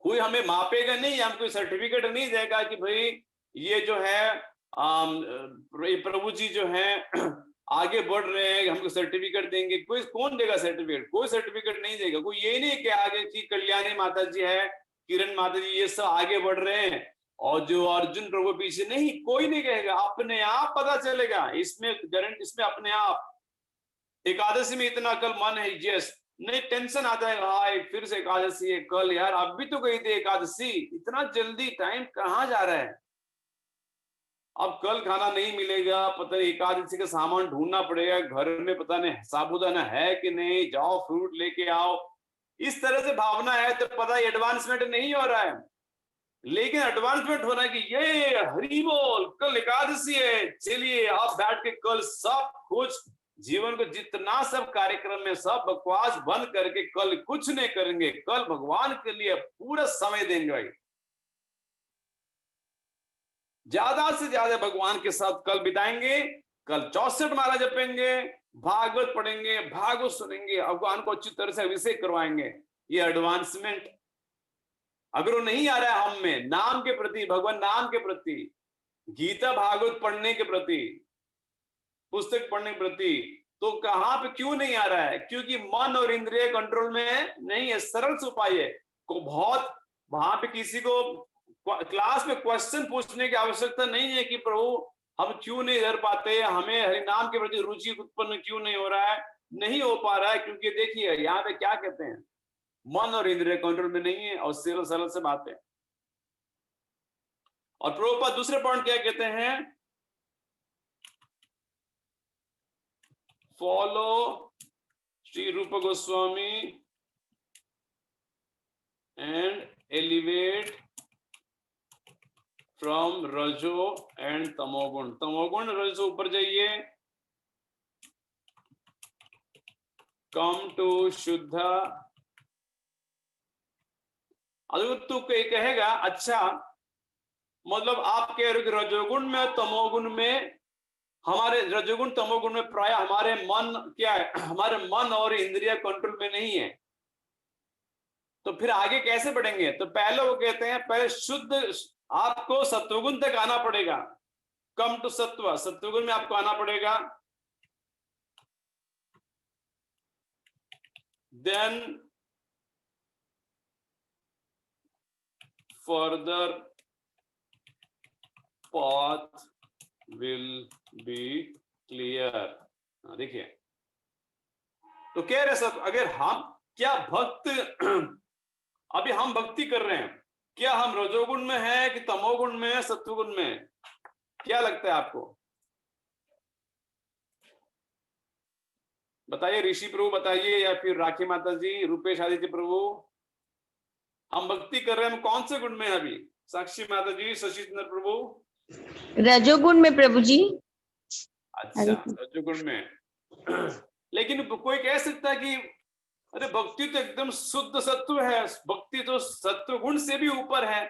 कोई हमें मापेगा नहीं, हम कोई सर्टिफिकेट नहीं देगा कि भाई ये जो है प्रभु जी जो है आगे बढ़ रहे हैं, हमको सर्टिफिकेट देंगे। कोई कौन देगा सर्टिफिकेट, कोई सर्टिफिकेट नहीं देगा। कोई ये नहीं कि आगे की कल्याणी माता जी है, किरण माता जी, ये सब आगे बढ़ रहे हैं और जो अर्जुन प्रभु पीछे, नहीं, कोई नहीं कहेगा, अपने आप पता चलेगा। इसमें गारंटी, इसमें अपने आप। एकादशी में इतना कल मन है, यस, नहीं टेंशन आता है, हाय फिर से एकादशी है कल, यार अब भी तो गई थी एकादशी, इतना जल्दी टाइम कहाँ जा रहा है। अब कल खाना नहीं मिलेगा, पता नहीं एकादशी का सामान ढूंढना पड़ेगा घर में, पता नहीं साबूदाना है कि नहीं, जाओ फ्रूट लेके आओ। इस तरह से भावना है तो पता है एडवांसमेंट नहीं हो रहा है। लेकिन एडवांसमेंट होना है कि ये हरि बोल कल एकादशी है, चलिए आप बैठ के कल सब कुछ जीवन को जितना सब कार्यक्रम में सब बकवास बंद करके कल कुछ नहीं करेंगे, कल भगवान के लिए पूरा समय देंगे भाई, ज्यादा से ज्यादा भगवान के साथ कल बिताएंगे। कल 64 माला जपेंगे, भागवत पढ़ेंगे, भागवत सुनेंगे, भगवान को अच्छी तरह से अभिषेक करवाएंगे। ये एडवांसमेंट अगर वो नहीं आ रहा है हम में, नाम के प्रति, भगवान नाम के प्रति, गीता भागवत पढ़ने के प्रति, पुस्तक पढ़ने के प्रति, तो कहां पे क्यों नहीं आ रहा है? क्योंकि मन और इंद्रिय कंट्रोल में नहीं है। सरल से उपाय है को बहुत, वहां पे किसी को क्लास में क्वेश्चन पूछने की आवश्यकता नहीं है कि प्रभु हम क्यों नहीं कर पाते, हमें हरिनाम के प्रति रुचि उत्पन्न क्यों नहीं हो रहा है, नहीं हो पा रहा है। क्योंकि देखिए यहाँ पे क्या कहते हैं, मन और इंद्रिय कंट्रोल में नहीं है, और सरल सरल से बात है। और प्रभुपाद दूसरे पॉइंट क्या कहते हैं, फॉलो श्री रूप गोस्वामी एंड एलिवेट फ्रॉम रजो एंड तमोगुण। तमोगुण रजो ऊपर जाइए, कम टू शुद्ध। अगर तू कहेगा अच्छा मतलब आप कह रहे हो कि रजोगुण में तमोगुण में, हमारे रजोगुण तमोगुण में प्राय हमारे मन क्या है, हमारे मन और इंद्रिय कंट्रोल में नहीं है, तो फिर आगे कैसे बढ़ेंगे? तो पहले वो कहते हैं पहले शुद्ध आपको सत्वगुण तक आना पड़ेगा, कम टू सत्व, सत्वगुण में आपको आना पड़ेगा। Then further path will be clear. देखिए तो कह रहे सब, अगर हम क्या भक्त अभी हम भक्ति कर रहे हैं, क्या हम रजोगुण में है कि तमोगुण में है, सत्वगुण में? क्या लगता है आपको? बताइए, ऋषि प्रभु बताइए, या फिर राखी माता जी, रूपेश आदित्य प्रभु, हम भक्ति कर रहे हैं, हम कौन से गुण में है अभी? साक्षी माता जी, शशि चंद्र प्रभु, रजोगुण में प्रभु जी। अच्छा रजोगुण में। लेकिन कोई कह सकता है कि अरे भक्ति तो एकदम शुद्ध सत्व है, भक्ति तो सत्व गुण से भी ऊपर है,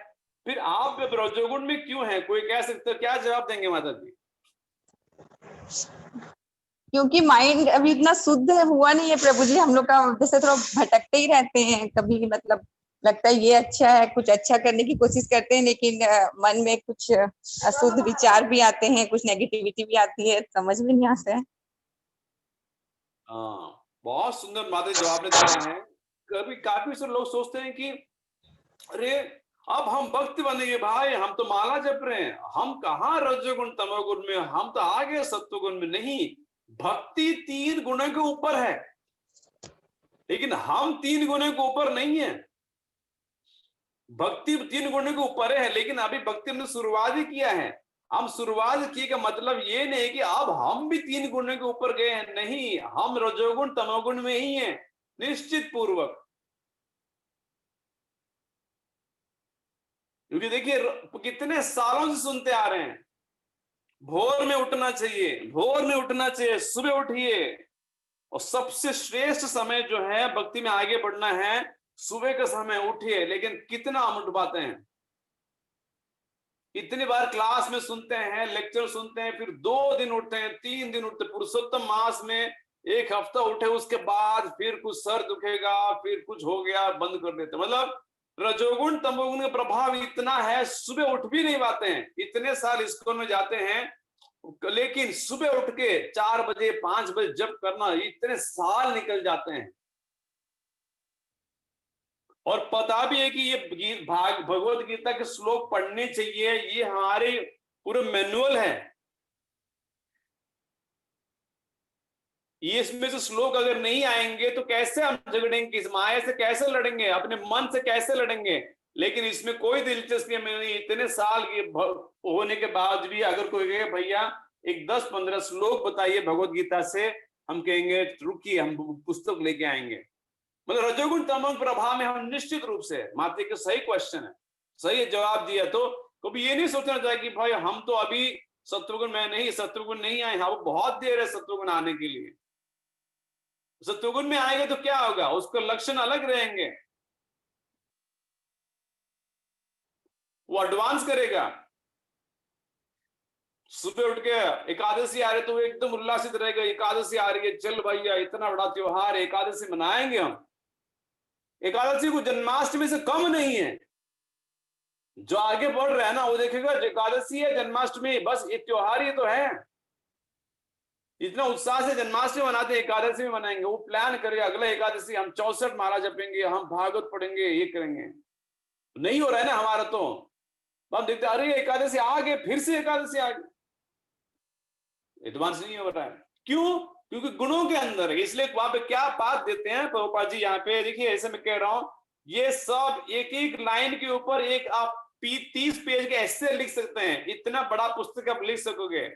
फिर आप रजोगुण में क्यों है? कोई कह सकता है, क्या जवाब देंगे माता जी? क्योंकि माइंड अभी इतना शुद्ध हुआ नहीं है प्रभु जी, हम लोग का जैसे थोड़ा भटकते ही रहते हैं, कभी मतलब लगता है ये अच्छा है, कुछ अच्छा करने की कोशिश करते हैं, लेकिन मन में कुछ अशुद्ध विचार भी आते हैं, कुछ नेगेटिविटी भी आती है, समझ में नहीं आता है। हाँ बहुत सुंदर माता जवाब दिया है। कभी काफी सारे लोग सोचते हैं कि अरे अब हम भक्त बनेंगे भाई, हम तो माला जप रहे हैं, हम कहाँ रजोगुण तमोगुण में, हम तो आगे सत्वगुण में। नहीं, भक्ति 3 गुणों के ऊपर है, लेकिन हम 3 गुणों के ऊपर नहीं है। भक्ति 3 गुणों के ऊपर है, लेकिन अभी भक्ति हमने शुरुआत ही किया है। हम शुरुआत किए का मतलब ये नहीं कि अब हम भी 3 गुणों के ऊपर गए हैं, नहीं, हम रजोगुण तमोगुण में ही हैं निश्चित पूर्वक। क्योंकि देखिए कितने सालों से सुनते आ रहे हैं, भोर में उठना चाहिए, भोर में उठना चाहिए, सुबह उठिए, और सबसे श्रेष्ठ समय जो है भक्ति में आगे बढ़ना है, सुबह का समय उठिए। लेकिन कितना हम उठ पाते हैं? इतनी बार क्लास में सुनते हैं, लेक्चर सुनते हैं, फिर 2 दिन उठते हैं, 3 दिन उठते, पुरुषोत्तम मास में 1 हफ्ता उठे, उसके बाद फिर कुछ सर दुखेगा, फिर कुछ हो गया, बंद कर देते। मतलब रजोगुण तमोगुण का प्रभाव इतना है, सुबह उठ भी नहीं पाते हैं। इतने साल स्कूल में जाते हैं, लेकिन सुबह उठ के 4 बजे 5 बजे जब करना, इतने साल निकल जाते हैं। और पता भी है कि ये भगवत गीता के श्लोक पढ़ने चाहिए, ये हमारे पूरे मैनुअल है। ये इसमें से श्लोक अगर नहीं आएंगे तो कैसे हम झगड़ेंगे, इस माया से कैसे लड़ेंगे, अपने मन से कैसे लड़ेंगे? लेकिन इसमें कोई दिलचस्पी में नहीं। इतने साल के होने के बाद भी अगर कोई कहे भैया एक 10-15 श्लोक बताइए भगवत गीता से, हम कहेंगे रुकिए, हम पुस्तक लेके आएंगे। मतलब रजोगुण तमोगुण प्रभाव में हम निश्चित रूप से, माता के सही क्वेश्चन है, सही जवाब दिया। तो कभी ये नहीं सोचना चाहिए कि भाई हम तो अभी सत्वगुण में नहीं, सत्वगुण नहीं आए, हाँ बहुत देर है सत्वगुण आने के लिए। सत्वगुण में आएगा तो क्या होगा, उसका लक्षण अलग रहेंगे, वो एडवांस करेगा। सुबह उठ के एकादशी आ रही तो वो एकदम उल्लासित रहेगा, एकादशी आ रही है, चल भैया इतना बड़ा त्योहार है, एकादशी मनाएंगे हम। एकादशी को जन्माष्टमी से कम नहीं है, जो आगे बढ़ रहा है ना वो देखेगा एकादशी है, जन्माष्टमी, बस ये त्योहार ही तो है। इतना उत्साह से जन्माष्टमी मनाते हैं, एकादशी में मनाएंगे, वो प्लान करेगा अगला एकादशी हम 64 माला जपेंगे, हम भागवत पढ़ेंगे, ये करेंगे। नहीं हो रहा है ना हमारा, तो हम देखते अरे एकादशी आ गए, फिर से एकादशी आ गई, एडवांस नहीं हो रहा है। क्यों? क्योंकि गुणों के अंदर है। इसलिए वहां पे क्या बात देते हैं प्रभुपाद जी, यहाँ पे देखिए, ऐसे मैं कह रहा हूं, ये सब एक एक लाइन के ऊपर एक आप 30 पेज के ऐसे लिख सकते हैं, इतना बड़ा पुस्तक आप लिख सकोगे।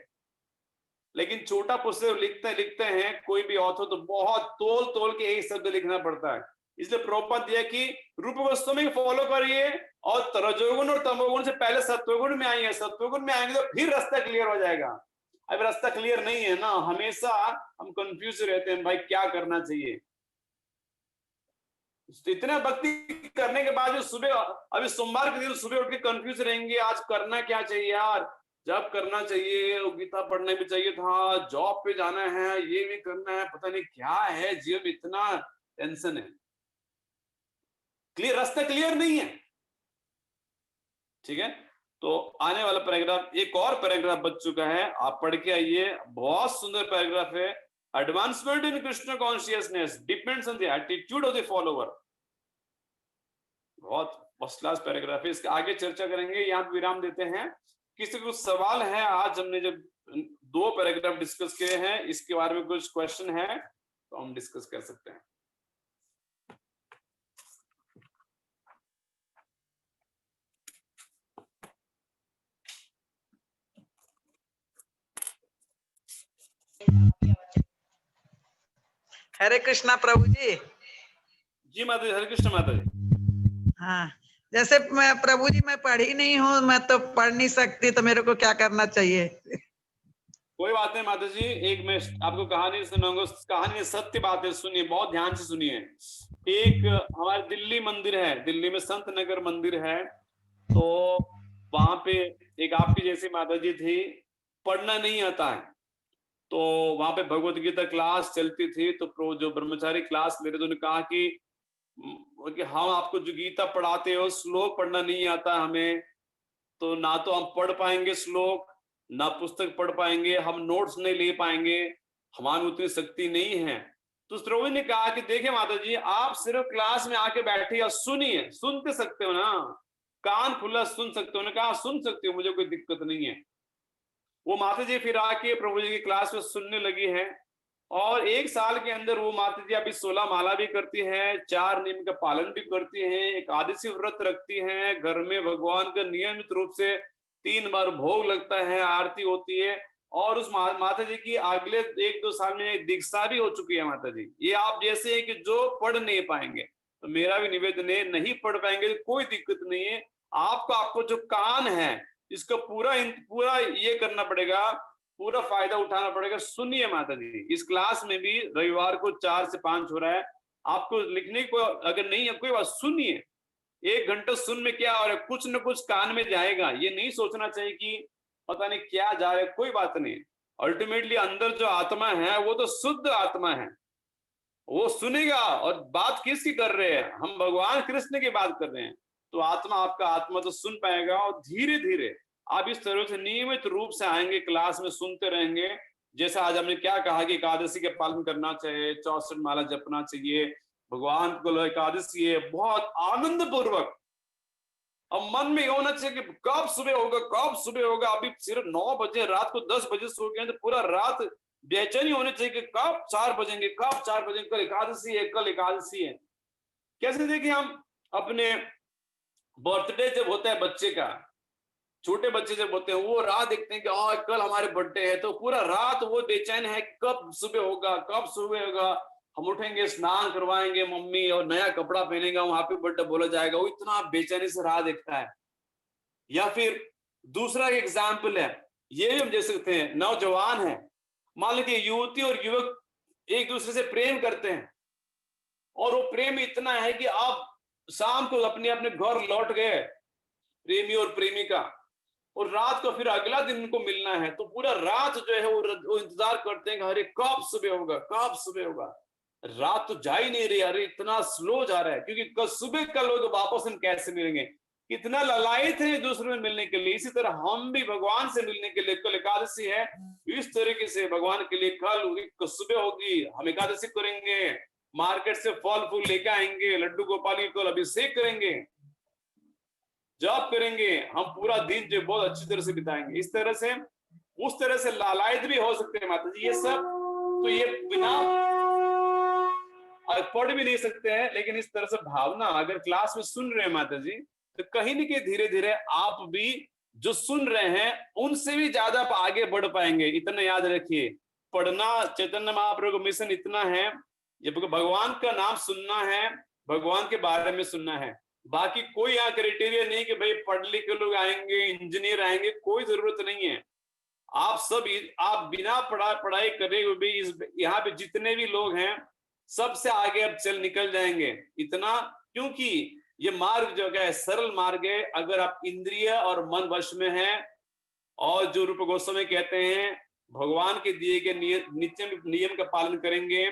लेकिन छोटा पुस्तक लिखते हैं कोई भी ऑथर तो बहुत तोल तोल के एक शब्द लिखना पड़ता है। इसलिए प्रभुपाद दिया कि रूप गोस्वामी फॉलो करिए, और रजोगुण और तमोगुण से पहले सत्वगुण में आएंगे, सत्वगुण में आएंगे तो फिर रास्ता क्लियर हो जाएगा। अब रास्ता क्लियर नहीं है ना, हमेशा हम कंफ्यूज रहते हैं, भाई क्या करना चाहिए। इतना भक्ति करने के बाद सुबह, अभी सोमवार के दिन सुबह उठ के कंफ्यूज रहेंगे, आज करना क्या चाहिए यार, जब करना चाहिए, गीता पढ़ना भी चाहिए था, जॉब पे जाना है, ये भी करना है, पता नहीं क्या है, जीवन में इतना टेंशन है, क्लियर रास्ता क्लियर नहीं है। ठीक है, तो आने वाला पैराग्राफ, एक और पैराग्राफ बच चुका है, आप पढ़ के आइए, बहुत सुंदर पैराग्राफ है। Advancement in Krishna consciousness depends on the attitude of the follower. बहुत फर्स्ट क्लास पैराग्राफ है, इसके आगे चर्चा करेंगे, यहाँ पे विराम देते हैं। किसी को कुछ सवाल है? आज हमने जब 2 पैराग्राफ डिस्कस किए हैं, इसके बारे में कुछ क्वेश्चन है तो हम डिस्कस कर सकते हैं। हरे कृष्णा प्रभु जी। जी माता जी, हरे कृष्ण माता जी। हाँ, जैसे मैं प्रभु जी, मैं पढ़ी नहीं हूँ, मैं तो पढ़ नहीं सकती, तो मेरे को क्या करना चाहिए? कोई बात नहीं माता जी, एक मैं आपको कहानी सुनाऊंगा, कहानी सत्य बात है, सुनिए, बहुत ध्यान से सुनिए। एक हमारे दिल्ली मंदिर है, दिल्ली में संत नगर मंदिर है, तो वहां पे एक आपकी जैसी माता जी थी, पढ़ना नहीं आता है, तो वहां पे भगवत गीता क्लास चलती थी, तो जो ब्रह्मचारी क्लास ले रहे थे उन्होंने कहा कि हम आपको जो गीता पढ़ाते हो, श्लोक पढ़ना नहीं आता हमें, तो ना तो हम पढ़ पाएंगे श्लोक, ना पुस्तक पढ़ पाएंगे, हम नोट्स नहीं ले पाएंगे, हमारी उतनी शक्ति नहीं है। तो उस द्रौपदी ने कहा कि देखिए माता जी, आप सिर्फ क्लास में आके बैठे या सुनिए, सुनते सकते हो ना, कान खुला सुन सकते हो ना, कहा सुन सकते हो, मुझे कोई दिक्कत नहीं है। वो माता जी फिर आके प्रभु जी की क्लास में सुनने लगी है, और 1 साल के अंदर वो माता जी अभी 16 माला भी करती है, 4 नियम का पालन भी करती है, एकादशी व्रत रखती है, घर में भगवान का नियमित रूप से 3 बार भोग लगता है, आरती होती है, और उस माता जी की अगले 1-2 साल में दीक्षा भी हो चुकी है माता जी। ये आप जैसे है कि जो पढ़ नहीं पाएंगे, तो मेरा भी निवेदन है, नहीं पढ़ पाएंगे तो कोई दिक्कत नहीं है, आपको जो कान है इसका पूरा ये करना पड़ेगा, पूरा फायदा उठाना पड़ेगा। सुनिए माता जी, इस क्लास में भी रविवार को 4 से 5 हो रहा है, आपको लिखने को अगर नहीं है कोई बात, सुनिए, 1 घंटा सुन में क्या हो रहा है, कुछ न कुछ कान में जाएगा। ये नहीं सोचना चाहिए कि पता नहीं क्या जा रहा है, कोई बात नहीं। अल्टीमेटली अंदर जो आत्मा है वो तो शुद्ध आत्मा है, वो सुनेगा। और बात किसकी कर रहे हैं हम? भगवान कृष्ण की बात कर रहे हैं, तो आपका आत्मा तो सुन पाएगा, और धीरे धीरे आप इस तरह से नियमित रूप से आएंगे, क्लास में सुनते रहेंगे। जैसे आज हमने क्या कहा कि एकादशी के पालन करना चाहिए, 64 माला जपना चाहिए, भगवान को एकादशी है, बहुत आनंद पूर्वक। अब मन में होना चाहिए कि कब सुबह होगा, कब सुबह होगा। अभी सिर्फ 9 बजे, रात को 10 बजे सो गए, तो पूरा रात बेचैनी होनी चाहिए कि कब 4 बजेंगे, कब 4 बजेंगे, कल एकादशी है, कल एकादशी है। कैसे देखिए, हम अपने बर्थडे जब होता है बच्चे का, छोटे बच्चे जब होते हैं, वो रात देखते हैं कि कल हमारे बर्थडे है, तो पूरा रात वो बेचैन है कब सुबह होगा, कब सुबह होगा। हम उठेंगे, स्नान करवाएंगे मम्मी, और नया कपड़ा पहनेगा, वहां पे बर्थडे बोला जाएगा, वो इतना बेचैनी से राह देखता है। या फिर दूसरा एग्जाम्पल है, ये भी हम देख सकते हैं, नौजवान है, मान लीजिए युवती और युवक एक दूसरे से प्रेम करते हैं, और वो प्रेम इतना है कि आप शाम को अपने अपने घर लौट गए, प्रेमी और प्रेमिका, और रात को फिर अगला दिन उनको मिलना है, तो पूरा रात जो है वो इंतजार करते हैं कि अरे कब सुबह होगा, कब सुबह होगा। रात तो जा ही नहीं रही, अरे इतना स्लो जा रहा है, क्योंकि कल सुबह का लोग वापस हम कैसे मिलेंगे। कितना ललायत है दूसरों में मिलने के लिए। इसी तरह हम भी भगवान से मिलने के लिए, कल एकादशी है, इस तरीके से भगवान के लिए कल सुबह होगी, हम एकादशी करेंगे, मार्केट से फल फूल लेकर आएंगे, लड्डू गोपाल को अभिषेक करेंगे, जॉब करेंगे, हम पूरा दिन जो बहुत अच्छी तरह से बिताएंगे। इस तरह से उस तरह से लालायत भी हो सकते हैं माता जी। ये सब तो ये बिना पढ़ भी नहीं सकते हैं, लेकिन इस तरह से भावना अगर क्लास में सुन रहे हैं माता जी, तो कहीं न कहीं धीरे धीरे आप भी जो सुन रहे हैं उनसे भी ज्यादा आप आगे बढ़ पाएंगे। इतना याद रखिए, पढ़ना चैतन्य महाप्रभु का मिशन इतना है, ये भगवान का नाम सुनना है, भगवान के बारे में सुनना है। बाकी कोई यहाँ क्राइटेरिया नहीं कि भाई पढ़ लिख के लोग आएंगे, इंजीनियर आएंगे, कोई जरूरत नहीं है। आप सब, आप बिना पढ़ाई करे हुए भी इस यहाँ पे जितने भी लोग हैं सबसे आगे अब चल निकल जाएंगे। इतना क्योंकि ये मार्ग जो है सरल मार्ग है। अगर आप इंद्रिय और मन वश में हैं और जो रूप गोस्वामी कहते हैं भगवान के दिए गए नियम का पालन करेंगे,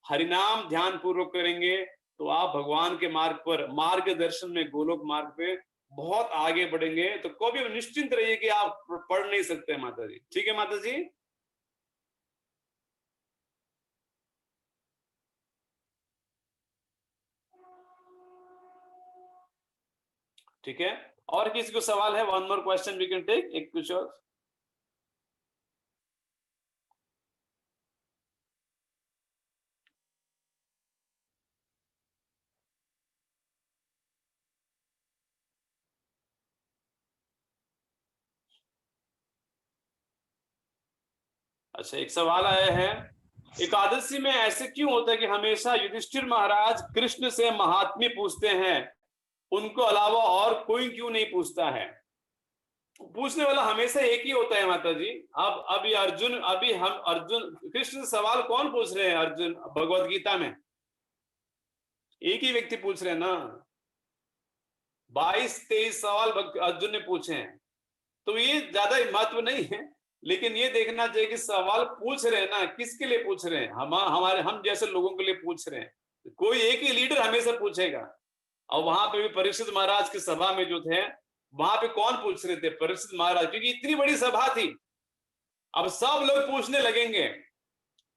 हरिनाम ध्यान पूर्वक करेंगे, तो आप भगवान के मार्ग पर, मार्गदर्शन में, गोलोक मार्ग पे बहुत आगे बढ़ेंगे। तो कभी निश्चिंत रहिए कि आप पढ़ नहीं सकते माता जी। ठीक है माता जी? ठीक है, और किसी को सवाल है? One more question we can take, एक कुछ और। अच्छा, एक सवाल आया है, एकादशी में ऐसे क्यों होता है कि हमेशा युधिष्ठिर महाराज कृष्ण से महात्म्य पूछते हैं, उनको अलावा और कोई क्यों नहीं पूछता है? पूछने वाला हमेशा एक ही होता है माता जी। अब अभी हम अर्जुन कृष्ण से सवाल कौन पूछ रहे हैं? अर्जुन भगवत गीता में एक ही व्यक्ति पूछ रहे हैं ना। 22-23 सवाल अर्जुन ने पूछे हैं, तो ये ज्यादा महत्व नहीं है, लेकिन ये देखना चाहिए कि सवाल पूछ रहे हैं ना, किसके लिए पूछ रहे हैं? हम जैसे लोगों के लिए पूछ रहे हैं। कोई एक ही लीडर हमेशा पूछेगा। और वहां पे भी परीक्षित महाराज की सभा में जो थे, वहां पे कौन पूछ रहे थे? परीक्षित महाराज, क्योंकि इतनी बड़ी सभा थी। अब सब लोग पूछने लगेंगे,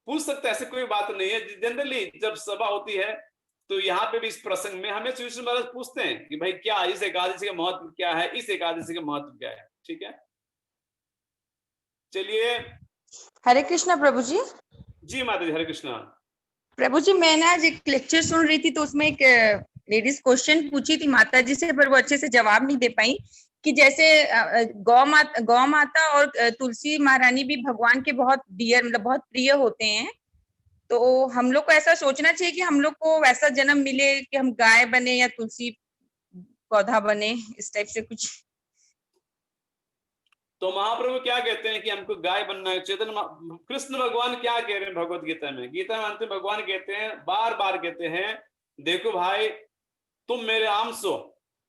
पूछ सकते, ऐसे कोई बात नहीं है। जनरली जब सभा होती है तो यहाँ पे भी इस प्रसंग में हमें परीक्षित महाराज पूछते हैं कि भाई क्या इस एकादशी का महत्व क्या है, इस एकादशी का महत्व क्या है। ठीक है, चलिए। हरे कृष्णा प्रभु जी। जी माता जी, हरे कृष्णा। प्रभु जी, मैं ना आज एक लेक्चर सुन रही थी, तो उसमें एक लेडीज क्वेश्चन पूछी थी माता जी से, पर वो अच्छे से जवाब नहीं दे पाई कि जैसे गौ माता और तुलसी महारानी भी भगवान के बहुत डियर, मतलब बहुत प्रिय होते हैं। तो हम लोग को ऐसा सोचना चाहिए कि हम लोग को वैसा जन्म मिले कि हम गाय बने या तुलसी पौधा बने, इस टाइप से कुछ? तो महाप्रभु क्या कहते हैं कि हमको गाय बनना है? कृष्ण भगवान क्या कह रहे हैं भगवत गीता में? गीता में अंतिम भगवान कहते हैं, बार बार कहते हैं, देखो भाई तुम मेरे अंश हो।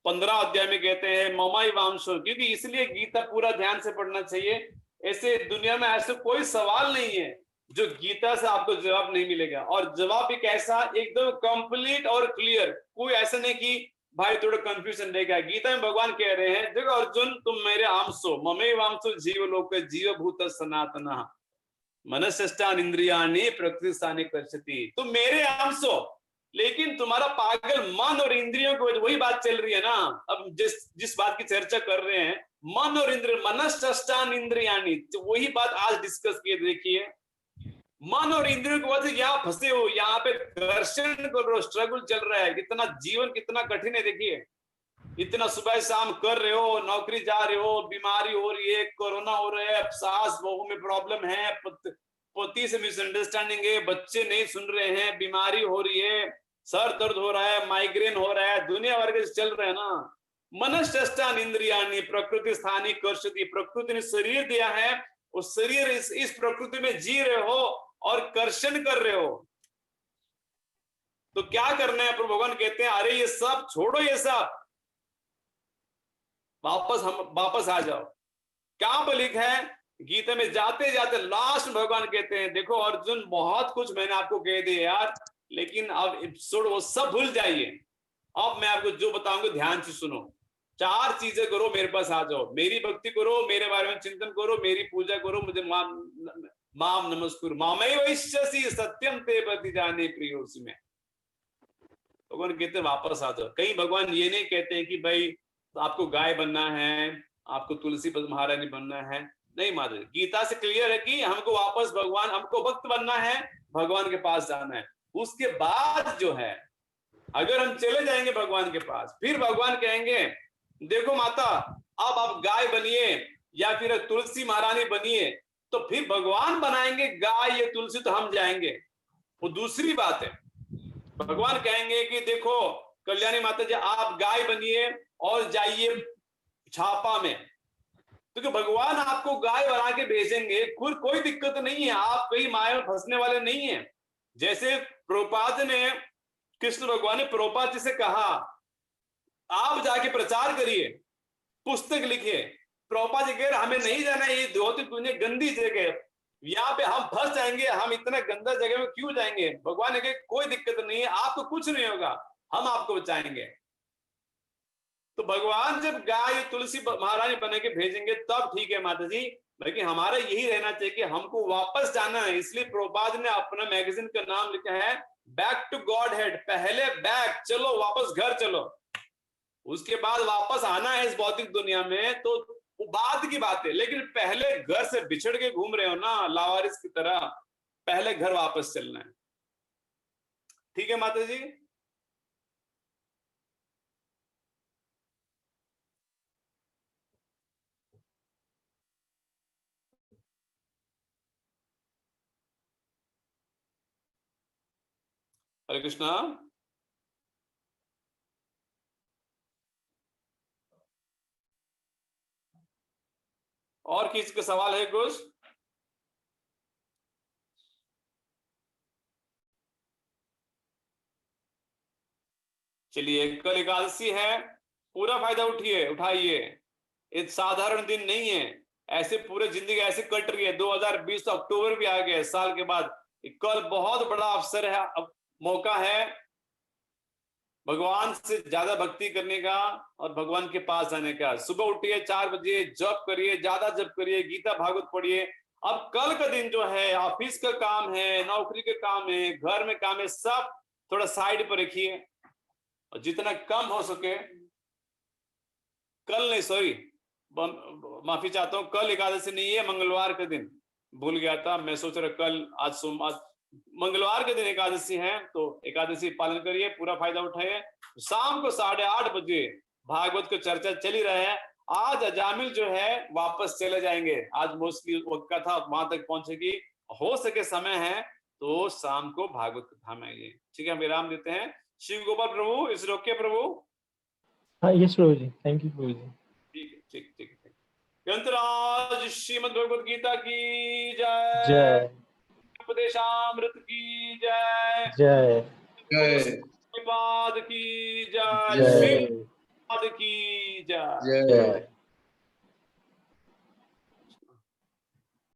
15 अध्याय में कहते हैं ममाई वांश हो, क्योंकि इसलिए गीता पूरा ध्यान से पढ़ना चाहिए। ऐसे दुनिया में ऐसे कोई सवाल नहीं है जो गीता से आपको जवाब नहीं मिलेगा। और जवाब भी कैसा? एकदम कंप्लीट और क्लियर। कोई ऐसा नहीं कि भाई थोड़ा कंफ्यूजन रहेगा। गीता में भगवान कह रहे हैं, देखो अर्जुन तुम मेरे अंश हो, ममे वांशो जीवलोक जीव भूत सनातना मनस्ष्टान इंद्रियाणि प्रकृति स्थाने कर्षति। तुम मेरे अंश हो, लेकिन तुम्हारा पागल मन और इंद्रियों की वही बात चल रही है ना। अब जिस बात की चर्चा कर रहे हैं, मन और इंद्रिय, मनस्ष्टान इंद्रियाणि, तो वही बात आज डिस्कस किए। देखिए, मन और इंद्रियों की वजह से यहाँ फंसे हो, यहाँ पे घर्षण कर रहे हो, स्ट्रगल चल रहा है। कितना जीवन कितना कठिन है। देखिए, इतना सुबह शाम कर रहे हो, नौकरी जा रहे हो, बीमारी हो रही है, कोरोना हो रहा है, सास बहू में प्रॉब्लम है, पति से मिसअंडरस्टैंडिंग है, बच्चे नहीं सुन रहे हैं, बीमारी हो रही है, सर दर्द हो रहा है, माइग्रेन हो रहा है, दुनिया भर के चल रहे हैं ना। मनस्ष्टान इंद्रियाणि प्रकृति स्थानी कर्षति। प्रकृति ने शरीर दिया है, उस शरीर इस प्रकृति में जी रहे हो और कर्षण कर रहे हो। तो क्या करना है? प्रभु भगवान कहते हैं, अरे ये सब छोड़ो, ये सब वापस आ जाओ। क्या पर लिखा है गीता में? जाते जाते लास्ट भगवान कहते हैं, देखो अर्जुन बहुत कुछ मैंने आपको कह दिया यार, लेकिन अब छोड़ो, वो सब भूल जाइए। अब मैं आपको जो बताऊंगा ध्यान से सुनो। 4 चीजें करो, मेरे पास आ जाओ, मेरी भक्ति करो, मेरे बारे में चिंतन करो, मेरी पूजा करो, मुझे माम नमस्कुरु मामय वैश्यसि सत्यम ते प्रति जाने प्रियोसि में। भगवान कहते वापस आ जाओ। कहीं भगवान ये नहीं कहते हैं कि भाई आपको गाय बनना है, आपको तुलसी महारानी बनना है, नहीं माता जी, गीता से क्लियर है कि हमको वापस भगवान, हमको भक्त बनना है, भगवान के पास जाना है। उसके बाद जो है अगर हम चले जाएंगे भगवान के पास, फिर भगवान कहेंगे देखो माता अब आप गाय बनिए या फिर तुलसी महारानी बनिए, तो फिर भगवान बनाएंगे गाय या तुलसी तो हम जाएंगे, वो दूसरी बात है। भगवान कहेंगे कि देखो कल्याणी माता जी आप गाय बनिए और जाइए छापा में, क्योंकि भगवान आपको गाय बना के भेजेंगे, कोई दिक्कत नहीं है, आप कहीं माया में फंसने वाले नहीं है। जैसे प्रभुपाद ने, कृष्ण भगवान ने प्रभुपाद जी से कहा आप जाके प्रचार करिए, पुस्तक लिखिए। प्रभुपाद जी कह रहे हमें नहीं जाना, ये धोती दुनिया गंदी जगह, यहाँ पे हम फंस जाएंगे, हम इतना गंदा जगह में क्यों जाएंगे। भगवान ने कहा कोई दिक्कत नहीं है, आपको कुछ नहीं होगा, हम आपको बचाएंगे। तो भगवान जब गाय तुलसी महारानी बने के भेजेंगे तब ठीक है माता जी, लेकिन हमारा यही रहना चाहिए कि हमको वापस जाना है। इसलिए प्रभुपाद ने अपना मैगजीन का नाम लिखा है बैक टू गॉड हेड, पहले बैक चलो, वापस घर चलो, उसके बाद वापस आना है इस भौतिक दुनिया में तो बाद की बात है, लेकिन पहले घर से बिछड़ के घूम रहे हो ना लावारिस की तरह, पहले घर वापस चलना है। ठीक है माता जी। हरे कृष्णा। और किसी का सवाल है कुछ? चलिए कल एकादशी है, पूरा फायदा उठाइए। एक साधारण दिन नहीं है, ऐसे पूरे जिंदगी ऐसे कट रही है। 2020 अक्टूबर भी आ गया साल के बाद, कल बहुत बड़ा अवसर है, मौका है भगवान से ज्यादा भक्ति करने का और भगवान के पास जाने का। सुबह उठिए 4 बजे, जप करिए, ज्यादा जप करिए, गीता भागवत पढ़िए। अब कल का दिन जो है ऑफिस का काम है, नौकरी का काम है, घर में काम है, सब थोड़ा साइड पर रखिए और जितना कम हो सके, कल नहीं सॉरी माफी चाहता हूँ, कल एकादशी नहीं है, मंगलवार का दिन भूल गया था, मैं सोच रहा कल, आज सोमवार, मंगलवार के दिन एकादशी है, तो एकादशी पालन करिए, पूरा फायदा उठाइए। शाम को 8:30 बजे भागवत की चर्चा चली रहे हैं। आज अजामिल जो है वापस चले जाएंगे, आज मोस्टली वक्त था वहां तक पहुंचेगी, हो सके समय है तो शाम को भागवत कथा में आइए। ठीक है, हम विराम देते हैं। शिव गोपाल प्रभु, इस रोके प्रभु। हाँ yes prabhu ji, thank you prabhu ji. ठीक है, ठीक ठीक ठीक। ग्रंथराज श्रीमद् भगवद गीता की जय, जय उपदेशामृत की जय, जय जय पाद की जय, जय श्री पाद की जय। जय।